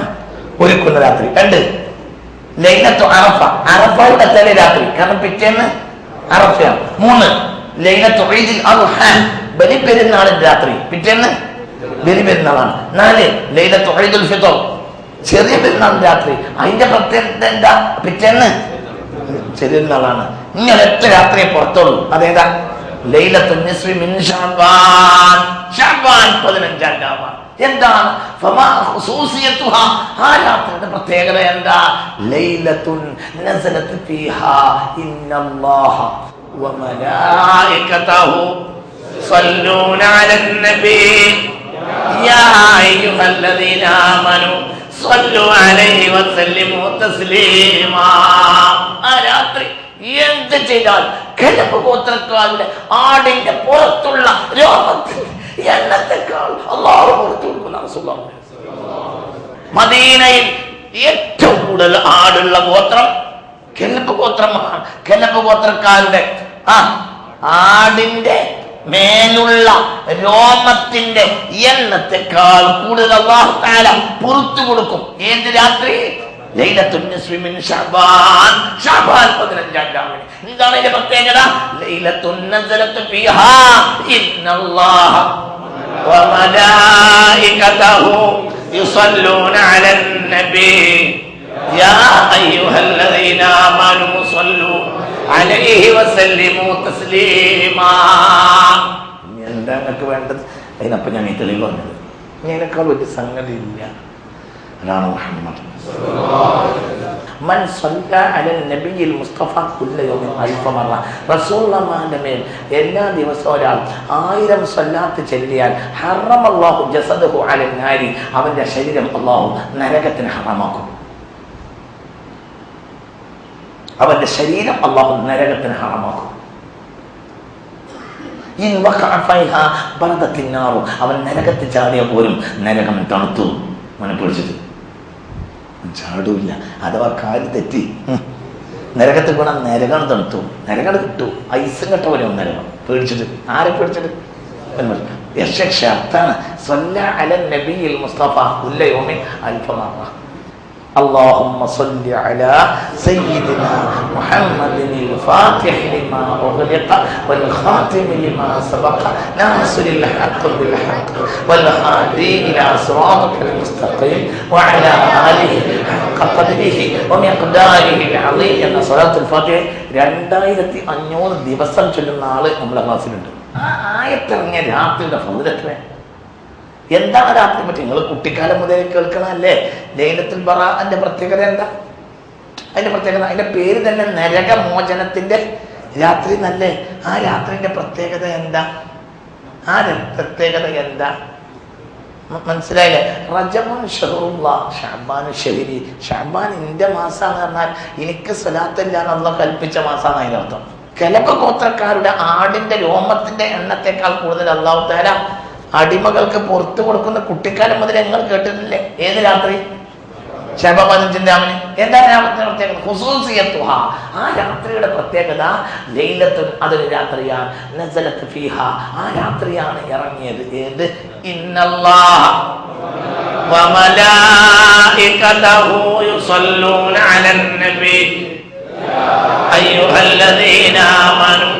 ഒരുക്കുന്ന രാത്രി. 2 ലൈലത്തു അറഫ, അറഫയുടെ തലേ രാത്രി, കാരണം പിറ്റേന്ന് അറഫയാണ്. 3 ലൈലത്തു ഈദുൽ അദ്ഹ, ബലിപെരുന്നാളിന്റെ രാത്രി, പിറ്റേന്ന് ബലിപെരുന്നാളാണ്. 4 ലൈലത്തു ഈദുൽ ഫിത്ർ, ചെറിയ പെരുന്നാളിന്റെ രാത്രി, അതിന്റെ പ്രത്യേകത എന്താ? പിറ്റേന്ന് ചെറിയ നാളാണ്. ഇങ്ങനെ 8 രാത്രിയെ പുറത്തുള്ളൂ. അതേതാ? ലൈലത്തുൻ നിസ്ഫി മിൻ ശഅബാൻ, ശഅബാൻ 15ാം രാവാണ്. എന്താണ് ഫമാ ഖുസൂസിയതുഹാ, ആ രാത്രിയുടെ പ്രത്യേകത എന്താ? ലൈലത്തുൻ നസലത് ഫീഹാ ഇന്നല്ലാഹ വമലായികതഹു യുസല്ലൂന അലൻ നബി യാ അയ്യുഹല്ലദീന ആമനൂ സ്വല്ലു അലൈഹി വസല്ലിമു തസ്ലീമാ. ആ രാത്രി എന്ത് ചെയ്താൽ കിഴപ്പ് ഗോത്രക്കാരുടെ ആടിന്റെ പുറത്തുള്ള രോമത്തിൽ എണ്ണത്തെക്കാൾ അല്ലാഹു പുറത്തു കൊടുക്കുന്ന മദീനയിൽ ഏറ്റവും കൂടുതൽ ആടുള്ള ഗോത്രം കിഴപ്പ് ഗോത്രമാണ്. കിഴപ്പ് ഗോത്രക്കാരുടെ ആടിന്റെ മേലുള്ള രോമത്തിന്റെ എണ്ണത്തെക്കാൾ കൂടുതൽ അല്ലാഹു തആല പുറത്തു കൊടുക്കും. ഏത് രാത്രി? ലൈലത്തുൻ നിസ്ഫി മിൻ ശഅബാൻ. ശഅബാൻ 15-ാം രാവിലെ. എന്താണ് ഇതിന്റെ പ്രത്യേകത? ലൈലത്തുൻ നസലത്ത് ഫീഹാ ഇന്നല്ലാഹ വമലായികതഹു യുസല്ലൂന അലൻ നബി യാ അയ്യുഹല്ലദീന ആമനൂ സ്വല്ലു അലൈഹി വസല്ലിമു തസ്ലീമാ. എന്താ നിങ്ങൾക്ക് വേണ്ടത്? അതിനപ്പം ഞാൻ ഈ തെളിവ് പറഞ്ഞത്. ഇതിനേക്കാൾ ഒരു സംഗതി ഇല്ല. അതാണ് മുഹമ്മദ്. മൻ സല്ല അലൻ നബിയിൽ മുസ്തഫ കുല്ല യൗമിൻ അൽഫ മറ. റസൂലുള്ളാഹിന്റെ മേൽ എല്ലാ ദിവസവും ഒരാൾ 1000 സ്വലാത്ത് ചൊല്ലിയാൽ ഹറമല്ലാഹു ജസദഹു അലൻ നാരി. അവന്റെ ശരീരം അല്ലാഹു നരകത്തിന് ഹറാമാക്കും. അവന്റെ ശരീരം അല്ലാഹു നരകത്തിന് ഹറാമാക്കും. അവൻ നരകത്തിൽ ചാടിയ പോലും നരകം തണുത്തു. അവനെ പേടിച്ചിട്ട് ചാടൂല്ല. അഥവാ കാല് തെറ്റി നരകത്തിൽ കൂടെ നരകം തണുത്തു. നരകം കിട്ടു. ഐസും കെട്ട പോലെ നരകം. പേടിച്ചിട്ട്. ആരെ പേടിച്ചിട്ട്? യശാണ് സ്വല്ല അലൻ നബിയിൽ മുസ്തഫ കുല്ല യൗമിൻ അൽഫ മറ. اللهم صل على سيدنا محمد الفاتح لما أغلق والخاتم لما سبق ناصر الحق بالحق والهادي إلى صراطك المستقيم وعلى آله حق قدره ومقداره العظيم. എന്ന സ്വലാത്തുൽ ഫാത്തിഹ 2500 ദിവസം ചൊല്ലുന്ന ആള് നമ്മുടെ ക്ലാസ്സിലുണ്ട്. ആ ആയത്തിറങ്ങിയ രാത്രിയുടെ ഫളിലത്ര എന്താണ് രാത്രി പറ്റി? നിങ്ങൾ കുട്ടിക്കാലം മുതൽ കേൾക്കണല്ലേ ലൈലത്തുൽ ബറാഅന്റെ പ്രത്യേകത എന്താ? അതിന്റെ പ്രത്യേകത, അതിന്റെ പേര് തന്നെ നരകമോചനത്തിന്റെ രാത്രി എന്നല്ലേ. ആ രാത്രിന്റെ പ്രത്യേകത എന്താ? ആ പ്രത്യേകത എന്താ? മനസ്സിലായില്ലേ? റജബുൻ ഷഹറുല്ലാഹ്, ശഅബാനു ശഹരി. ശഅബാൻ എന്റെ മാസാന്ന് പറഞ്ഞാൽ എനിക്ക് സ്വലാത്തില്ല എന്നുള്ള കൽപ്പിച്ച മാസാണ് അതിന്റെ അർത്ഥം. കിഴക്ക് ഗോത്രക്കാരുടെ ആടിന്റെ രോമത്തിന്റെ എണ്ണത്തെക്കാൾ കൂടുതൽ അല്ലാഹു തആല അടിമകൾക്ക് പുറത്തു കൊടുക്കുന്ന കുട്ടിക്കാലം മുതൽ നിങ്ങൾ കേട്ടിട്ടില്ലേ? ഏത് രാത്രി? ശഅബാൻ 15-ാം രാവിലെ. എന്താ രാത്രിയുടെ പ്രത്യേകത? ഖുസൂസിയത്തുഹ. ആ രാത്രിയുടെ പ്രത്യേകത ലൈലത്തുൻ, അതൊരു രാത്രിയാണ്. നസലത്ത് ഫീഹാ, ആ രാത്രിയാണ് ഇറങ്ങിയത്. ഏത്? ഇന്നല്ലാഹ വമലായികതഹു യുസല്ലൂന അലൻ നബി അയ്യുഹല്ലദീന ആമനൂ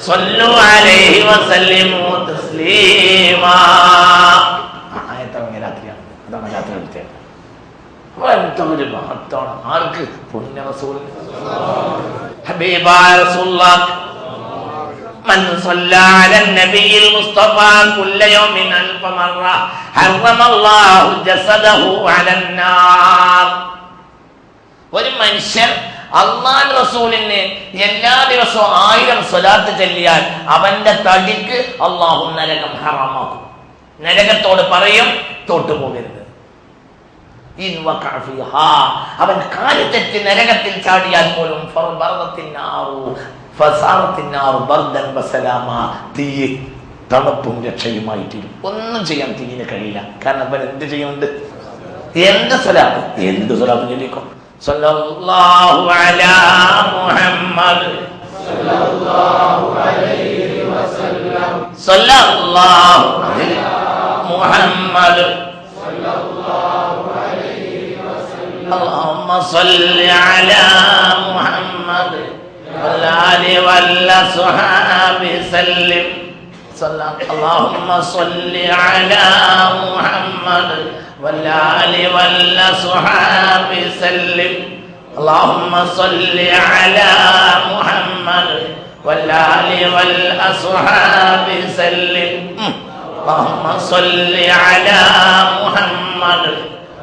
സ്വല്ലു അലൈഹി വസല്ലിമു തസ്ലീമാ. ആയത്തിറങ്ങിയ രാത്രിയാണ്. അതാണ് രാത്രി പ്രത്യേകത. ഒരു മഹത്വമാണ്. ആർക്ക്? പുണ്യ റസൂൽ ഹബീബായ റസൂലുള്ളാഹ്. മൻ സ്വല്ലാ അലൻ നബിയിൽ മുസ്തഫ കുല്ല യൗമിൻ അൽഫ മറ ഹറമല്ലാഹു ജസദഹു അലൻ നാർ. ഒരു മനുഷ്യൻ അല്ലാഹു റസൂലിന് എല്ലാ ദിവസവും 1000 സ്വലാത്ത് ചൊല്ലിയാൽ അവന്റെ തടിക്ക് അല്ലാഹു നരകം ഹറാമാക്കും. നരകത്തോട് പറയും തൊട്ടുപോകരുത്. അവൻ കാല് തെറ്റി നരകത്തിൽ ചാടിയാൽ പോലും തീ തണുപ്പും രക്ഷയുമായി തീരും. ഒന്നും ചെയ്യാൻ തീയിന് കഴിയില്ല. കാരണം അവൻ എന്ത് ചെയ്യുന്നുണ്ട്? എന്ത് സ്വലാത്ത് ചൊല്ലിക്കോ. സല്ലല്ലാഹു അലാ മുഹമ്മദ് സല്ലല്ലാഹു അലൈഹി വസല്ലം സല്ലല്ലാഹു അലാ മുഹമ്മദ് സല്ലല്ലാഹു അലൈഹി വസല്ലം അല്ലാഹുമ്മ സല്ലി അലാ മുഹമ്മദ് വഅലി വസ്സഹാബി സല്ലം അല്ലാഹുമ്മ സല്ലി അലാ മുഹമ്മദ് والآل والصحاب سلم اللهم صل على محمد والآل والصحاب سلم اللهم صل على محمد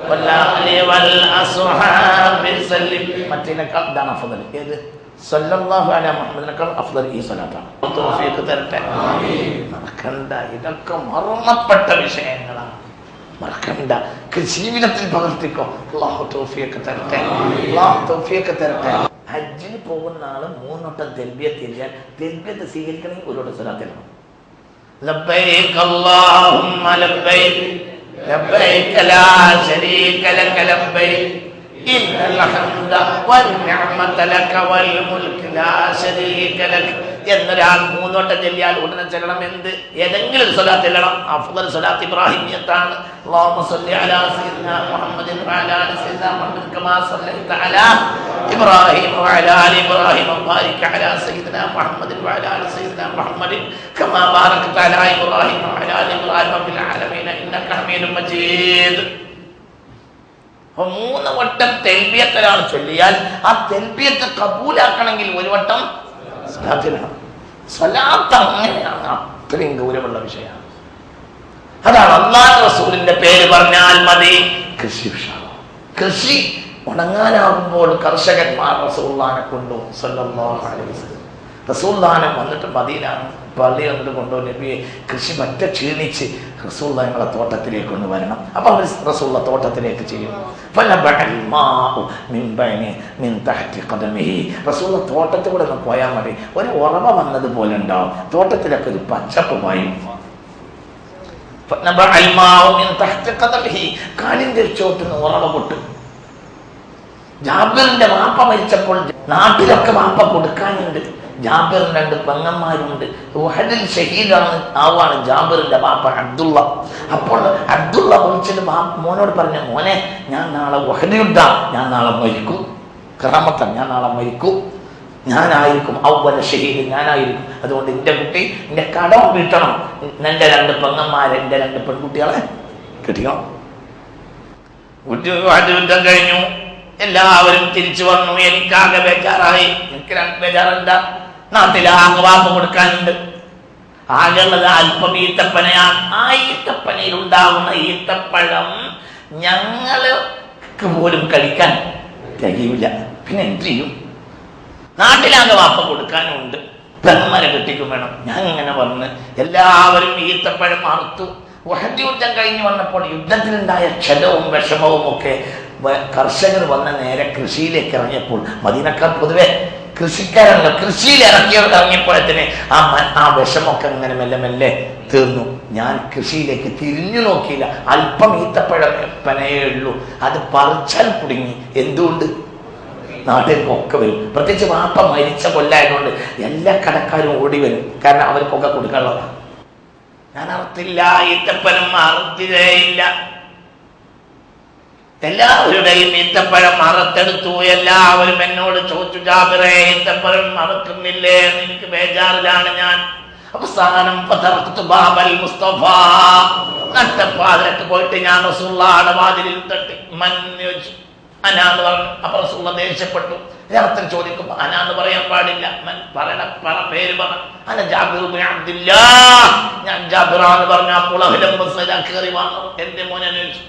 والآل والصحاب سلم. മറ്റേതിനേക്കാൾ ഇതാണ് അഫ്ദൽ. ഏത്? സല്ലല്ലാഹു അലാ മുഹമ്മദിനേക്കാൾ അഫ്ദൽ ഈ സ്വലാത്താണ്. തൗഫീഖ് തരട്ടെ. മറക്കണ്ട, ഇതൊക്കെ മറന്നപ്പെട്ട വിഷയങ്ങളാണ്. മറക്കണ്ട, ജീവിതത്തിൽ പകർത്തിക്കോ. അല്ലാഹു തൗഫീഖ് തരട്ടെ. അല്ലാഹു തൗഫീഖ് തരട്ടെ. ഹജ്ജിന് പോകുന്ന ആള് 3 വട്ടം തൽബിയത്ത് ചെല്ലാൻ, തൽബിയത്ത് സ്വീകരിക്കണമെങ്കിൽ 1 വട്ടം സ്വലാത്തിലാണ്. ലബ്ബൈക അല്ലാഹുമ്മ ലബ്ബൈക ലബ്ബൈക ലാ ശരീക ലക ലബ്ബൈക ഇന്നൽ ഹംദ വൻ നിഅമത ലക വൽ മുൽക്ക് ലാ ശരീക ലക എന്നൊരാൾ 3 വട്ടം ചൊല്ലിയാൽ ഉടനെ ചെല്ലണം. എന്ത്? ഏതെങ്കിലും സ്വലാത്ത് ചെല്ലണം. അഫ്ദൽ സ്വലാത്ത് ഇബ്രാഹിമിയത്താണ്. അല്ലാഹുമ്മ സ്വല്ലി അലാ സയ്യിദിനാ മുഹമ്മദിൻ വഅലാ ആലി സയ്യിദിനാ മുഹമ്മദ് കമാ സ്വല്ലൈത അലാ ഇബ്രാഹിം വഅലാ ആലി ഇബ്രാഹിം വബാരിക് അലാ സയ്യിദിനാ മുഹമ്മദിൻ വഅലാ ആലി സയ്യിദിനാ മുഹമ്മദിൻ കമാ ബാരക്ത അലാ ഇബ്രാഹിം വഅലാ ആലി ഇബ്രാഹിം ഫിൽ ആലമീന ഇന്നക ഹമീദും മജീദ്. 3 വട്ടം തൽബിയത്ത് ഒരാൾ ചൊല്ലിയാൽ ആ തൽബിയത്ത് കബൂലാക്കണമെങ്കിൽ 1 വട്ടം സ്വലാത്തിലാണ്. സ്വലാത്ത് അങ്ങനെയാണ്, അത്രയും ഗൗരവമുള്ള വിഷയമാണ്. അതാണ് അല്ലാഹു റസൂലിന്റെ പേര് പറഞ്ഞാൽ മതി. കൃഷി കൃഷി ഉണങ്ങാനാകുമ്പോൾ കർഷകന്മാർ റസൂലുള്ളാഹിനെ കൊണ്ടു സല്ലല്ലാഹു അലൈഹി വസല്ലം. റസൂലുള്ളാഹിനെ വന്നിട്ട് മദീന പള്ളി വന്നിട്ട് കൊണ്ടുപോയി, നബിയെ കൃഷി മറ്റ ക്ഷീണിച്ച് റസൂലുള്ളാഹി ഞങ്ങളെ തോട്ടത്തിലേക്ക് കൊണ്ട് വരണം. അപ്പൊ അവർ റസൂലുള്ള തോട്ടത്തിലേക്ക് ചെയ്യും. റസൂലുള്ള തോട്ടത്തിൽ കൂടെ ഒന്ന് പോയാൽ മതി, ഒരു ഉറവ വന്നതുപോലെ ഉണ്ടാവും, തോട്ടത്തിലൊക്കെ ഒരു പച്ചപ്പ് പായും. കാലിന്റെ ചോട്ടിന് ഉറവ പൊട്ടും. ജാബിറിന്റെ വാപ്പ മരിച്ചപ്പോൾ നാട്ടിലൊക്കെ വാപ്പ കൊടുക്കാനുണ്ട്. ജാബിറിന് 2 പെങ്ങന്മാരുണ്ട്. ഉഹദിൽ ഷഹീദാണ് ആവാണ് ജാബിറിന്റെ വാപ്പ അബ്ദുള്ള. അപ്പോൾ അബ്ദുള്ള വിളിച്ചിട്ട് മോനോട് പറഞ്ഞു, മോനെ ഞാൻ നാളെ ഉഹദ് യുദ്ധം, ഞാൻ നാളെ മരിക്കും, കറാമത്താണ്, ഞാൻ നാളെ മരിക്കും, ഞാനായിരിക്കും അവ്വല ഷഹീദ്, ഞാനായിരിക്കും. അതുകൊണ്ട് എൻ്റെ കുട്ടി എൻ്റെ കടം വീട്ടണം, എൻ്റെ 2 പെങ്ങന്മാരെ, എൻ്റെ 2 പെൺകുട്ടികളെ കിട്ടിക്കണം. യുദ്ധം കഴിഞ്ഞു, എല്ലാവരും തിരിച്ചു വന്നു. എനിക്കാകെ ബേജാറായി. എനിക്ക് 2 ബേജാറുണ്ടാ, നാട്ടിലാകെ വാപ്പ കൊടുക്കാനുണ്ട്, ആകെയുള്ളത് അല്പം ഈത്തപ്പനയാണ്. ആ ഈത്തപ്പനയിൽ ഉണ്ടാവുന്ന ഈത്തപ്പഴം ഞങ്ങൾക്ക് പോലും കഴിക്കാൻ കഴിയില്ല, പിന്നെ എന്ത് ചെയ്യും? നാട്ടിലാകെ വാപ്പ കൊടുക്കാനുണ്ട്, പെൺമര കെട്ടിക്കും വേണം. ഞാൻ ഇങ്ങനെ വന്ന് എല്ലാവരും ഈത്തപ്പഴം അറുത്തു. ഉഹദ് യുദ്ധം കഴിഞ്ഞു വന്നപ്പോൾ യുദ്ധത്തിലുണ്ടായ ക്ഷതവും വിഷമവും ഒക്കെ കർഷകർ വന്ന നേരെ കൃഷിയിലേക്ക് ഇറങ്ങിയപ്പോൾ, മദീനക്കാർ പൊതുവെ കൃഷിക്കാരല്ല, കൃഷിയിൽ ഇറങ്ങിയപ്പോഴത്തിന് ആ വിഷമൊക്കെ അങ്ങനെ മെല്ലെ മെല്ലെ തീർന്നു. ഞാൻ കൃഷിയിലേക്ക് തിരിഞ്ഞു നോക്കിയില്ല. അല്പം ഈത്തപ്പഴപ്പനയേ ഉള്ളൂ, അത് പറിച്ചാൽ കുടുങ്ങി. എന്തുകൊണ്ട്? നാട്ടിലേക്കൊക്കെ വരും. പ്രത്യേകിച്ച് വാപ്പ മരിച്ച കൊല്ലായതുകൊണ്ട് എല്ലാ കടക്കാരും ഓടി വരും, കാരണം അവർക്കൊക്കെ കൊടുക്കാനുള്ളതാണ്. ഞാൻ അറുത്തില്ല, ഈത്തപ്പഴം അറുത്തില്ല. എല്ലാവരുടെയും ഈത്തപ്പഴം അറുത്തെടുത്തു. എല്ലാവരും എന്നോട് ചോദിച്ചു, ജാബിറേ ഈത്തപ്പഴം അറുക്കുന്നില്ലേ എന്ന്. എനിക്ക് ബേജാറിലാണ് ഞാൻ. അവസാനം മുസ്തഫ നട്ടപ്പാതിരക്ക് പോയിട്ട് ഞാൻ റസൂലുള്ളാഹിയുടെ വാതിലിൽ തട്ടി. ചോദിച്ചു, അനാന്ന് പറഞ്ഞു. അപ്പൊ റസൂലുള്ള ദേഷ്യപ്പെട്ടു. രാത്രി ചോദിക്കുമ്പോ അനാന്ന് പറയാൻ പാടില്ല, പേര് പറ. അന ജാബിർ ഇബ്നു അബ്ദുല്ലാഹ്, ഞാൻ ജാബിറാന്ന് പറഞ്ഞു. അപ്പോൾ കയറി വന്നു. എന്റെ മോനെ ചോദിച്ചു.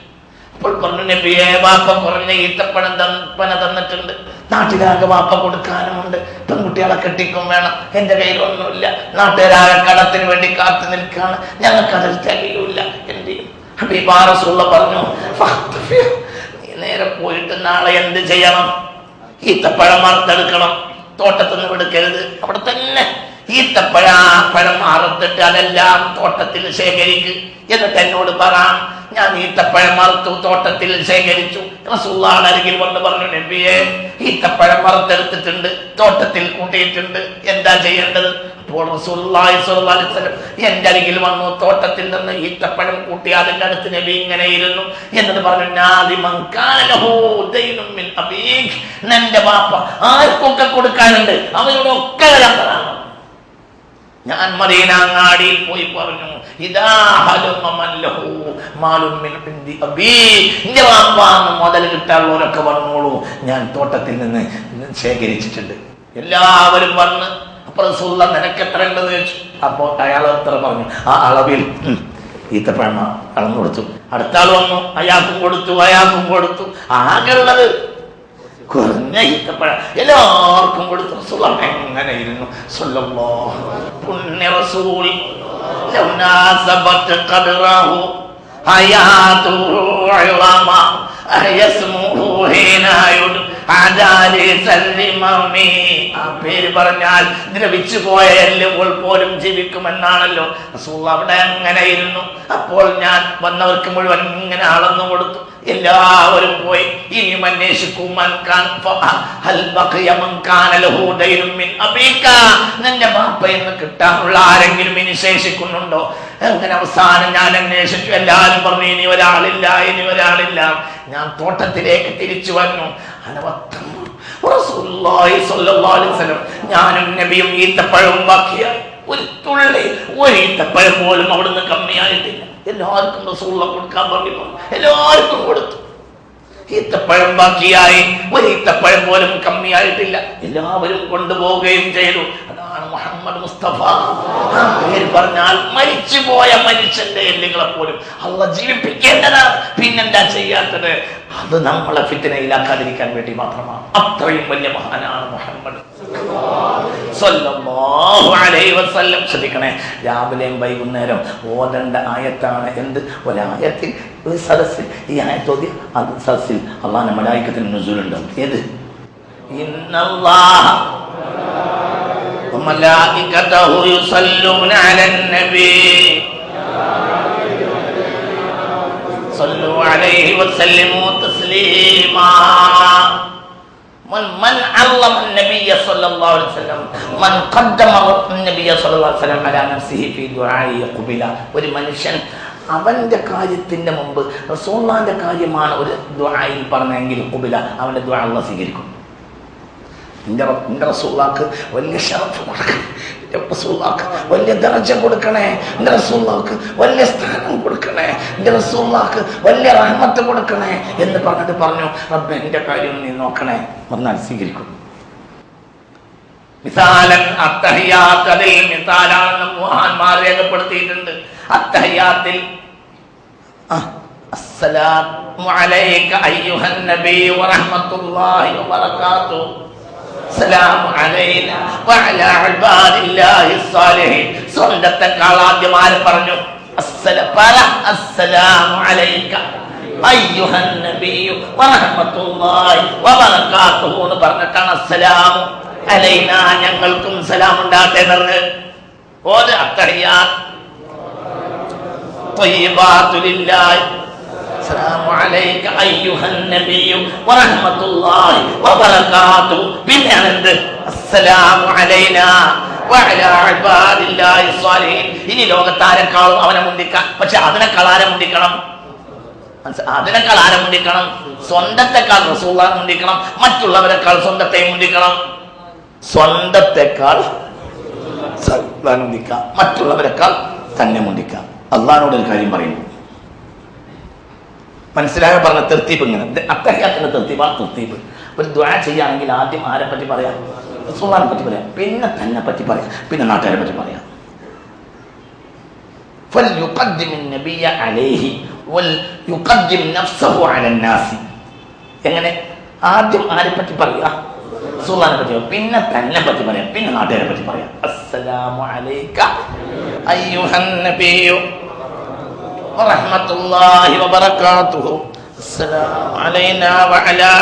അപ്പോൾ പറഞ്ഞു, നബിയെ വാപ്പ കുറഞ്ഞ ഈത്തപ്പഴം തന്നിട്ടുണ്ട്, നാട്ടിലാകെ വാപ്പ കൊടുക്കാനുമുണ്ട്, പെൺകുട്ടികളെ കെട്ടിക്കും വേണം, എന്റെ കയ്യിലൊന്നുമില്ല, നാട്ടുകാരാകെ കടത്തിന് വേണ്ടി കാത്തു നിൽക്കാണ്, ഞങ്ങൾക്കതിൽ തികയില്ല, എന്ത് ചെയ്യും? ഹബീബാ റസൂലുള്ള പറഞ്ഞു, നീ നേരെ പോയിട്ട് നാളെ എന്ത് ചെയ്യണം? ഈത്തപ്പഴം അറുത്തെടുക്കണം, തോട്ടത്തിന്ന് എടുക്കരുത്, അവിടെ തന്നെ ഈത്തപ്പഴം അറുത്തിട്ട് അതെല്ലാം തോട്ടത്തിൽ ശേഖരിക്ക്. എന്നിട്ട് എന്നോട് പറയാം, ഞാൻ ഈത്തപ്പഴം അറുത്തു, തോട്ടത്തിൽ ശേഖരിച്ചു. റസൂലുള്ളാഹിയുടെ അരികിൽ വന്ന് പറഞ്ഞു, നബിയെ ഈത്തപ്പഴം അറുത്തെടുത്തിട്ടുണ്ട്, തോട്ടത്തിൽ കൂട്ടിയിട്ടുണ്ട്, എന്താ ചെയ്യേണ്ടത്? അപ്പോൾ റസൂലുള്ളാഹി സ്വല്ലല്ലാഹു അലൈഹി വസല്ലം എന്റെ അരികിൽ വന്നു. തോട്ടത്തിൽ നിന്ന് ഈത്തപ്പഴം കൂട്ടി അതിന്റെ അടുത്ത് നബി ഇങ്ങനെ ഇരുന്നു. എന്നിട്ട് പറഞ്ഞു, നിന്റെ ബാപ്പ ആർക്കൊക്കെ കൊടുക്കാനുണ്ട് അവരോട് ഒക്കെ വരാൻ. ഞാൻ മദീന അങ്ങാടിയിൽ പോയി പറഞ്ഞു, എന്റെ വാപ്പാന്ന് മുതൽ കിട്ടാനുള്ളവരൊക്കെ വന്നോളൂ, ഞാൻ തോട്ടത്തിൽ നിന്ന് ശേഖരിച്ചിട്ടുണ്ട്. എല്ലാവരും വന്ന് അപ്പൊ റസൂലുള്ളാഹി നിനക്ക് എത്ര ഉണ്ടെന്ന് ചോദിച്ചു. അപ്പോൾ അയാൾ എത്ര പറഞ്ഞു, ആ അളവിൽ ഈത്തപ്പഴം അളന്നു കൊടുത്തു. അടുത്ത ആൾ വന്നു, അയാൾക്കും കൊടുത്തു, അയാൾക്കും കൊടുത്തു. ആകെയുള്ളത് കുറഞ്ഞ ഈത്തപ്പഴം എല്ലാവർക്കും കൊടുത്തു. റസൂൽ എങ്ങനെ ഇരുന്നു സല്ലല്ലാഹു പുണ്യ റസൂൽ ലൗ നാസബത് ഖദ്റഹു ഹയാതുഹു ഉളമ അയസ്മുഹു ഹീനായുദ് പേര് പറഞ്ഞാൽ ദ്രവിച്ചു പോയ എല്ലുകൾ പോലും ജീവിക്കുമെന്നാണല്ലോ റസൂൽ അവിടെ അങ്ങനെ ഇരുന്നു. അപ്പോൾ ഞാൻ വന്നവർക്ക് മുഴുവൻ ഇങ്ങനെ അളന്നു കൊടുത്തു. എല്ലാവരും പോയി. ഇനിയും അന്വേഷിക്കും നിന്റെ ബാപ്പയെന്ന് കിട്ടാനുള്ള ആരെങ്കിലും ഇനി ശേഷിക്കുന്നുണ്ടോ? അങ്ങനെ അവസാനം ഞാൻ അന്വേഷിച്ചു. എല്ലാവരും പറഞ്ഞു ഇനി ഒരാളില്ല, ഇനി ഒരാളില്ല. ഞാൻ തോട്ടത്തിലേക്ക് തിരിച്ചു വന്നു. ഞാനും നബിയും ഈത്തപ്പഴവും ബാക്കിയായി. ഒരു തുള്ളി ഒരു ഈത്തപ്പഴം പോലും അവിടുന്ന് കമ്മിയായിട്ടില്ല. എല്ലാവർക്കും റസൂലുള്ള കൊടുക്കാൻ പറഞ്ഞു. എല്ലാവർക്കും കൊടുത്തു. ഈത്തപ്പഴം ബാക്കിയായി. ഒരു ഈത്തപ്പഴം പോലും കമ്മിയായിട്ടില്ല. എല്ലാവരും കൊണ്ടുപോവുകയും ചെയ്തു. അതാണ് മുഹമ്മദ് മുസ്തഫ. ആ പേര് പറഞ്ഞാൽ മരിച്ചുപോയ മനുഷ്യന്റെ എല്ലുകളെ പോലും അള്ളാഹ് ജീവിപ്പിക്കേണ്ടതാണ്. പിന്നെന്താ ചെയ്യാത്തത്? അത് നമ്മളെ ഫിത്നയിലാക്കാതിരിക്കാൻ വേണ്ടി മാത്രമാണ്. അത്രയും വലിയ മഹാനാണ് മുഹമ്മദ് സല്ലല്ലാഹു അലൈഹി വസല്ലം. ശ്രദ്ധിക്കണേ, രാവിലെയും വൈകുന്നേരം ഓതേണ്ട ആയത്താണ്. എന്ത്? ഒരായത്തിൽ ഒരു സദസ്സിൽ ഈ ആയത്തോതി അത് സദസ്സിൽ അള്ളാഹുവിന്റെ മലായികത്തിന് നുസൂലുണ്ടാവും. ഏത്? ഇന്നല്ലാഹ വമലായികതഹു യുസല്ലൂന അലൻ നബി സല്ലു അലൈഹി വസല്ലിമു തസ്ലീമാ. من علم النبي صلى الله عليه وسلم من قدم النبي صلى الله عليه وسلم على نفسه في دعائه قبل. ഒരു മനുഷ്യൻ അവന്റെ കാര്യത്തിന്റെ മുമ്പ് റസൂലുള്ളാഹിന്റെ കാര്യമാണ് ഒരു ദുആയിൽ പറഞ്ഞെങ്കിൽ ഖുബില, അവന്റെ ദുആ അല്ലാഹു സ്വീകരിക്കും. എന്റെ റസൂലുള്ളാഹിക്ക് വലിയ ശറഫ് കൊടുക്കണേ, എന്റെ റസൂലുള്ളാഹിക്ക് വലിയ ദർജ കൊടുക്കണേ, എന്റെ റസൂലുള്ളാഹിക്ക് വലിയ സ്ഥാനം കൊടുക്കണേ, എന്റെ റസൂലുള്ളാഹിക്ക് വലിയ റഹ്മത്ത് കൊടുക്കണേ എന്ന് പറഞ്ഞിട്ട് പറഞ്ഞു റബ്ബേ എന്റെ കാര്യം നീ നോക്കണേ. വന്നാൽ സ്വീകരിക്കും. മിസാലൻ അത്തഹിയാത്ത് അതിൽ മിസാലാണെന്ന് മഹാന്മാർ രേഖപ്പെടുത്തിയിട്ടുണ്ട്. അത്തഹിയാത്തിൽ അസ്സലാമു അലൈക അയ്യുഹൻ നബി വറഹ്മത്തുള്ളാഹി വബറകാതുഹു സലാമു അലൈനാ വഅലാ ഇബാദില്ലാഹിസ് സാലിഹീൻ. സ്വന്തത്തെക്കാൾ ആദ്യം ആര് പറഞ്ഞു? അസ്സലാമു അലൈക അയ്യുഹൻ നബി വറഹ്മത്തുള്ളാഹി വബറകാതുഹു എന്ന് പറഞ്ഞിട്ടാണ് അസ്സലാമു അലൈനാ ഞങ്ങൾക്കും സലാം ഉണ്ടാകട്ടെ എന്ന്. ഓത് അത്തഹിയാത്ത് ത്വയ്യിബാതു ലില്ലാഹി അസ്സലാമു അലൈക അയ്യുഹൻ നബി വറഹ്മത്തുള്ളാഹി വബറകാതുഹു. പിന്നെയാണ് എന്ത്? അസ്സലാമു അലൈനാ വഅലാ ഇബാദില്ലാഹിസ് സാലിഹീൻ. ഇനി ലോകത്താരെക്കാളും അവനെ മുന്തിക്കാം. പക്ഷെ അതിനേക്കാൾ ആരെ മുന്തിക്കണം? അതിനേക്കാൾ ആരെ മുന്തിക്കണം? സ്വന്തത്തെക്കാൾ റസൂലുള്ളാഹിനെ മുന്തിക്കണം. മറ്റുള്ളവരെക്കാൾ സ്വന്തത്തെയും മുന്തിക്കണം. സ്വന്തത്തെക്കാൾ മുന്തിക്കാം, മറ്റുള്ളവരെക്കാൾ തന്നെ മുന്തിക്കാം. അള്ളാഹിനോട് ഒരു കാര്യം പറയുന്നു. മനസ്സിലായ പറഞ്ഞ തെർത്തീബ് ഇങ്ങനെ. അത്തഹിയാത്തിന്റെ തെർത്തീബാണ് തെർത്തീബ്. ഒരു ദുആ ചെയ്യുകയാണെങ്കിൽ ആദ്യം ആരെ പറ്റി പറയാം? റസൂലുള്ളാഹിനെ പറ്റി പറയാം, പിന്നെ തന്നെ പറ്റി പറയാം, പിന്നെ നാട്ടുകാരെ പറ്റി പറയാം. فليقدم النبي عليه وليقدم نفسه على الناس. എങ്ങനെ? ആദ്യം ആരെ പറ്റി പറയാ? റസൂലുള്ളാഹിനെ പറ്റി, പിന്നെ തന്നെ പറ്റി പറയാം, പിന്നെ നാട്ടുകാരെ പറ്റി പറയാം. അസ്സലാമു അലൈക അയ്യുഹൻ നബി വറഹ്മത്തുള്ളാഹി വബറകാതുഹു അസ്സലാമു അലൈനാ വഅലാ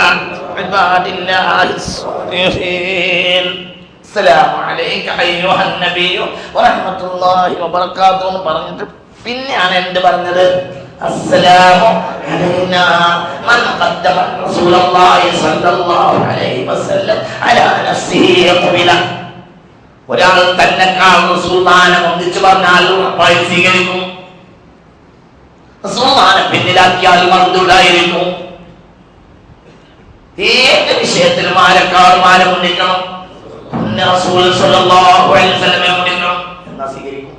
ഇബാദില്ലാഹിസ് സാലിഹീൻ. അസ്സലാമു അലൈക അയ്യുഹൻ നബി വറഹ്മത്തുള്ളാഹി വബറകാതുഹു എന്ന് പറഞ്ഞിട്ട് പിന്നെയാണ് എന്ത് പറഞ്ഞത്? അസ്സലാമു അലൈനാ മൻ ഖദ്ദമ റസൂലുള്ളാഹി സ്വല്ലല്ലാഹു അലൈഹി വസല്ലം അലാ നഫ്സിഹി ഖബില. ഒരാൾ തന്നെക്കാൾ റസൂലുള്ളാഹിനെ ഒന്നിച്ചു പറഞ്ഞാൽ ഉറപ്പായി സ്വീകരിക്കും. റസൂലുള്ളാഹിനെ പിന്നിലാക്കിയാൽ മർദൂദായിരിക്കും. ഏത് വിഷയത്തിലും ആരെക്കാളും ആരെ മുന്നിക്കണം? റസൂൽ സ്വല്ലല്ലാഹു അലൈഹി വസല്ലമയെ മുന്നിക്കണം. എന്നാ സ്വീകരിക്കും.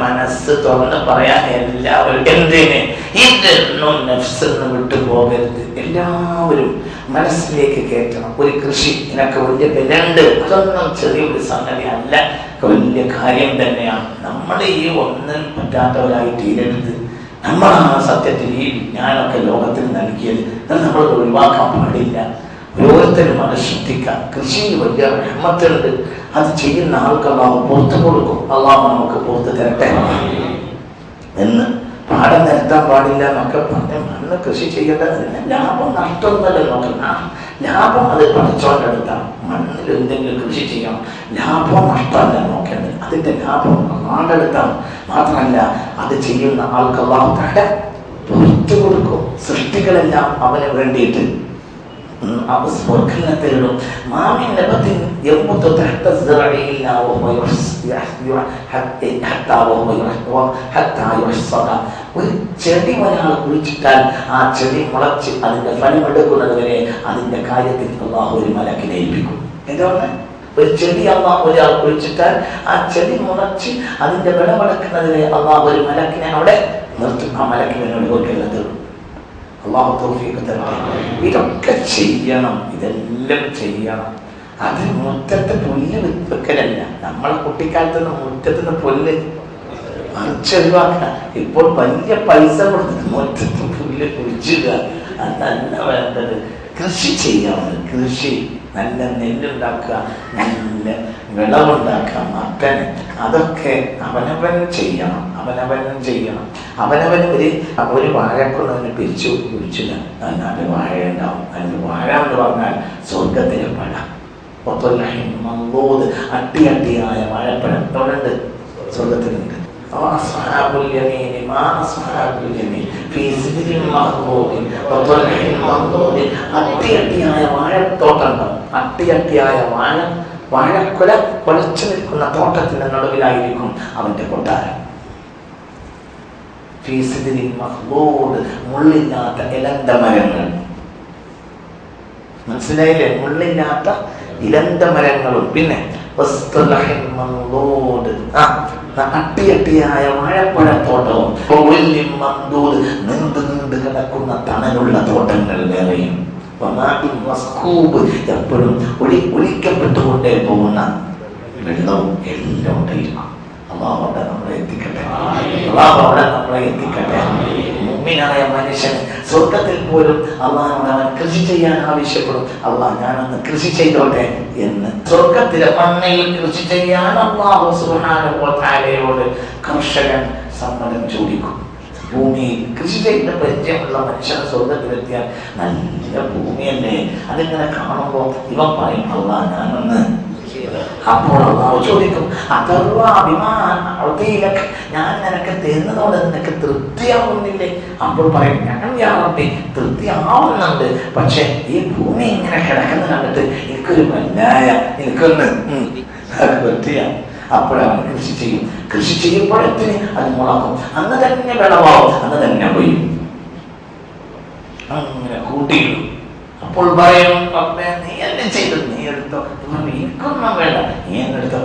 മനസ്സ് തുറന്ന് പറയാൻ എല്ലാവരും എന്തിന് ഇതൊന്നും നഫ്സിന്ന് വിട്ടു പോകരുത്. എല്ലാവരും മനസ്സിലേക്ക് കയറ്റണം. ഒരു കൃഷി ഇതിനൊക്കെ വലിയ വിലണ്ട്. അതൊന്നും ചെറിയൊരു സംഗതി അല്ല, വലിയ കാര്യം തന്നെയാണ്. നമ്മൾ ഈ ഒന്നും പറ്റാത്തവരായി തീരരുത്. നമ്മളാണ് സത്യത്തിൽ ഈ വിജ്ഞാനമൊക്കെ ലോകത്തിന് നൽകിയത്. അത് നമ്മൾ ഒഴിവാക്കാൻ പാടില്ല. ഓരോരുത്തരും അത് ശ്രദ്ധിക്കാം. കൃഷിയിൽ വലിയ റഹ്മത്തുണ്ട്. അത് ചെയ്യുന്ന ആൾക്ക് അള്ളാഹു പുറത്തു കൊടുക്കും. അള്ളാഹു നമുക്ക് പുറത്ത് തരട്ടെ എന്ന്. പാടം നിരത്താൻ പാടില്ല എന്നൊക്കെ പറഞ്ഞ് മണ്ണ് കൃഷി ചെയ്യേണ്ടതിന് ലാഭം നഷ്ടമൊന്നുമല്ല നോക്കുന്ന. ലാഭം അത് പഠിച്ചോണ്ടെടുത്താണ്. മണ്ണിൽ എന്തെങ്കിലും കൃഷി ചെയ്യണം, ലാഭം നഷ്ടമല്ല നോക്കേണ്ടത്. അതിന്റെ ലാഭം ആണ്ടെടുത്താണ്. മാത്രമല്ല അത് ചെയ്യുന്ന ആൾക്ക് അള്ളാഹു തആല പുറത്തു കൊടുക്കും. സൃഷ്ടികളെല്ലാം അവന് വേണ്ടിയിട്ട് സ്വർഗത്തിലിടും. ഒരു ചെടി ഒരാൾ കുഴിച്ചിട്ടാൽ ആ ചെടി മുളച്ച് അതിന്റെ ഫലം എടുക്കുന്നത് വരെ അതിന്റെ കാര്യത്തിൽ അല്ലാഹു ഒരു മലക്കിനെ ഏൽപ്പിക്കും. എന്താണ്? ഒരു ചെടി അല്ലാഹു ഒരാൾ കുഴിച്ചിട്ടാൽ ആ ചെടി മുളച്ച് അതിന്റെ വിളവെടുക്കുന്നത് വരെ അല്ലാഹു ഒരു മലക്കിനെ അവിടെ നിർത്തും. ആ മലക്കിനോട് കൊടുക്കുന്നത് അല്ലാഹു തൗഫീഖ് തരട്ടെ. ഇതൊക്കെ ചെയ്യണം, ഇതെല്ലാം ചെയ്യണം. അത് മുറ്റത്ത് പുല്ല് വെക്കലല്ല. നമ്മളെ കുട്ടിക്കാലത്ത് മുറ്റത്തിന് പുല്ല് മറിച്ചൊഴിവാക്കുക. ഇപ്പോൾ വലിയ പൈസ കൊടുത്തിട്ട് മുറ്റത്ത് പുല്ല് കുഴിച്ചിടുക. അതല്ല വേണ്ടത്. കൃഷി ചെയ്യണം. കൃഷി നല്ല നെല്ലുണ്ടാക്കുക, നല്ല വിളവുണ്ടാക്കുക, മത്തന്, അതൊക്കെ അവനവൻ ചെയ്യണം. അവനവൻ ഒരു വാഴക്കൊണ്ടതിന് പിരിച്ചു കുഴിച്ചില്ല. നല്ല വാഴ ഉണ്ടാവും. അതിന് വാഴ എന്ന് പറഞ്ഞാൽ സ്വർഗത്തിലെ പഴം. അട്ടിയായ വാഴപ്പഴം എവിടെയുണ്ട്? സ്വർഗത്തിലുണ്ട്. അട്ടിയായ വാഴത്തോട്ടം, അട്ടിയായ വാഴക്കുല കൊലച്ചു നിൽക്കുന്ന തോട്ടത്തിന്റെ നടുവിലായിരിക്കും അവന്റെ കൊട്ടാരം. മുള്ളില്ലാത്ത ഇലന്ത മരങ്ങൾ, മനസ്സിലായില്ലേ? മുള്ളില്ലാത്ത ഇലന്ത മരങ്ങളും പിന്നെ അട്ടിയായ വാഴപ്പഴത്തോട്ടവും നീണ്ടു കിടക്കുന്ന തണലുള്ള തോട്ടങ്ങൾ വേറെയും എപ്പോഴും ഒഴിക്കപ്പെട്ടുകൊണ്ടേ പോകുന്ന വെള്ളവും എല്ലാം ഉണ്ടായിരുന്നു. അല്ലാഹു അവിടെ നമ്മളെ എത്തിക്കട്ടെ. മുഅ്മിനായ മനുഷ്യൻ സ്വർഗത്തിൽ പോലും അള്ളാഹുവിനോട് അവൻ കൃഷി ചെയ്യാൻ ആവശ്യപ്പെടും. അള്ളാഹ് ഞാനൊന്ന് കൃഷി ചെയ്തോട്ടെ എന്ന്. സ്വർഗത്തിലെ മണ്ണയിൽ കൃഷി ചെയ്യാൻ അല്ലാഹു സുബ്ഹാനഹു വ തആലയോട് കർഷകൻ സമ്മതം ചോദിക്കും. ഭൂമിയിൽ കൃഷി ചെയ്ത പരിചയമുള്ള മനുഷ്യനെ സ്വർഗത്തിലെത്തിയാൽ നല്ല ഭൂമിയല്ലേ, അതിങ്ങനെ കാണുമ്പോൾ ഇവൻ പറയും അള്ളാഹ് ഞാനൊന്ന്. അപ്പോൾ അള്ളാഹു ചോദിക്കും ഞാൻ നിനക്ക് തരുന്നതോടെ നിനക്ക് തൃപ്തിയാവുന്നില്ലേ? അപ്പോൾ പറയും ഞാൻ തൃപ്തിയാവുന്നുണ്ട്, പക്ഷെ ഈ ഭൂമി ഇങ്ങനെ കിടക്കുന്ന കണ്ടിട്ട് എനിക്കൊരു വല്ലായ എനിക്കൊന്ന് തൃപ്തിയാണ്. അപ്പോഴാണ് കൃഷി ചെയ്യുമ്പോഴത്തിന് അത് മുളക്കും, അന്ന് തന്നെ വിളവാവും, അന്ന് തന്നെ പോയി അങ്ങനെ കൂട്ടിയിടും. അപ്പോൾ പറയും നീ എന്നെ ചെയ്തു, നീ എടുത്തോ. എനിക്കൊന്നും വേണ്ട, നീ എന്നെടുത്തോ.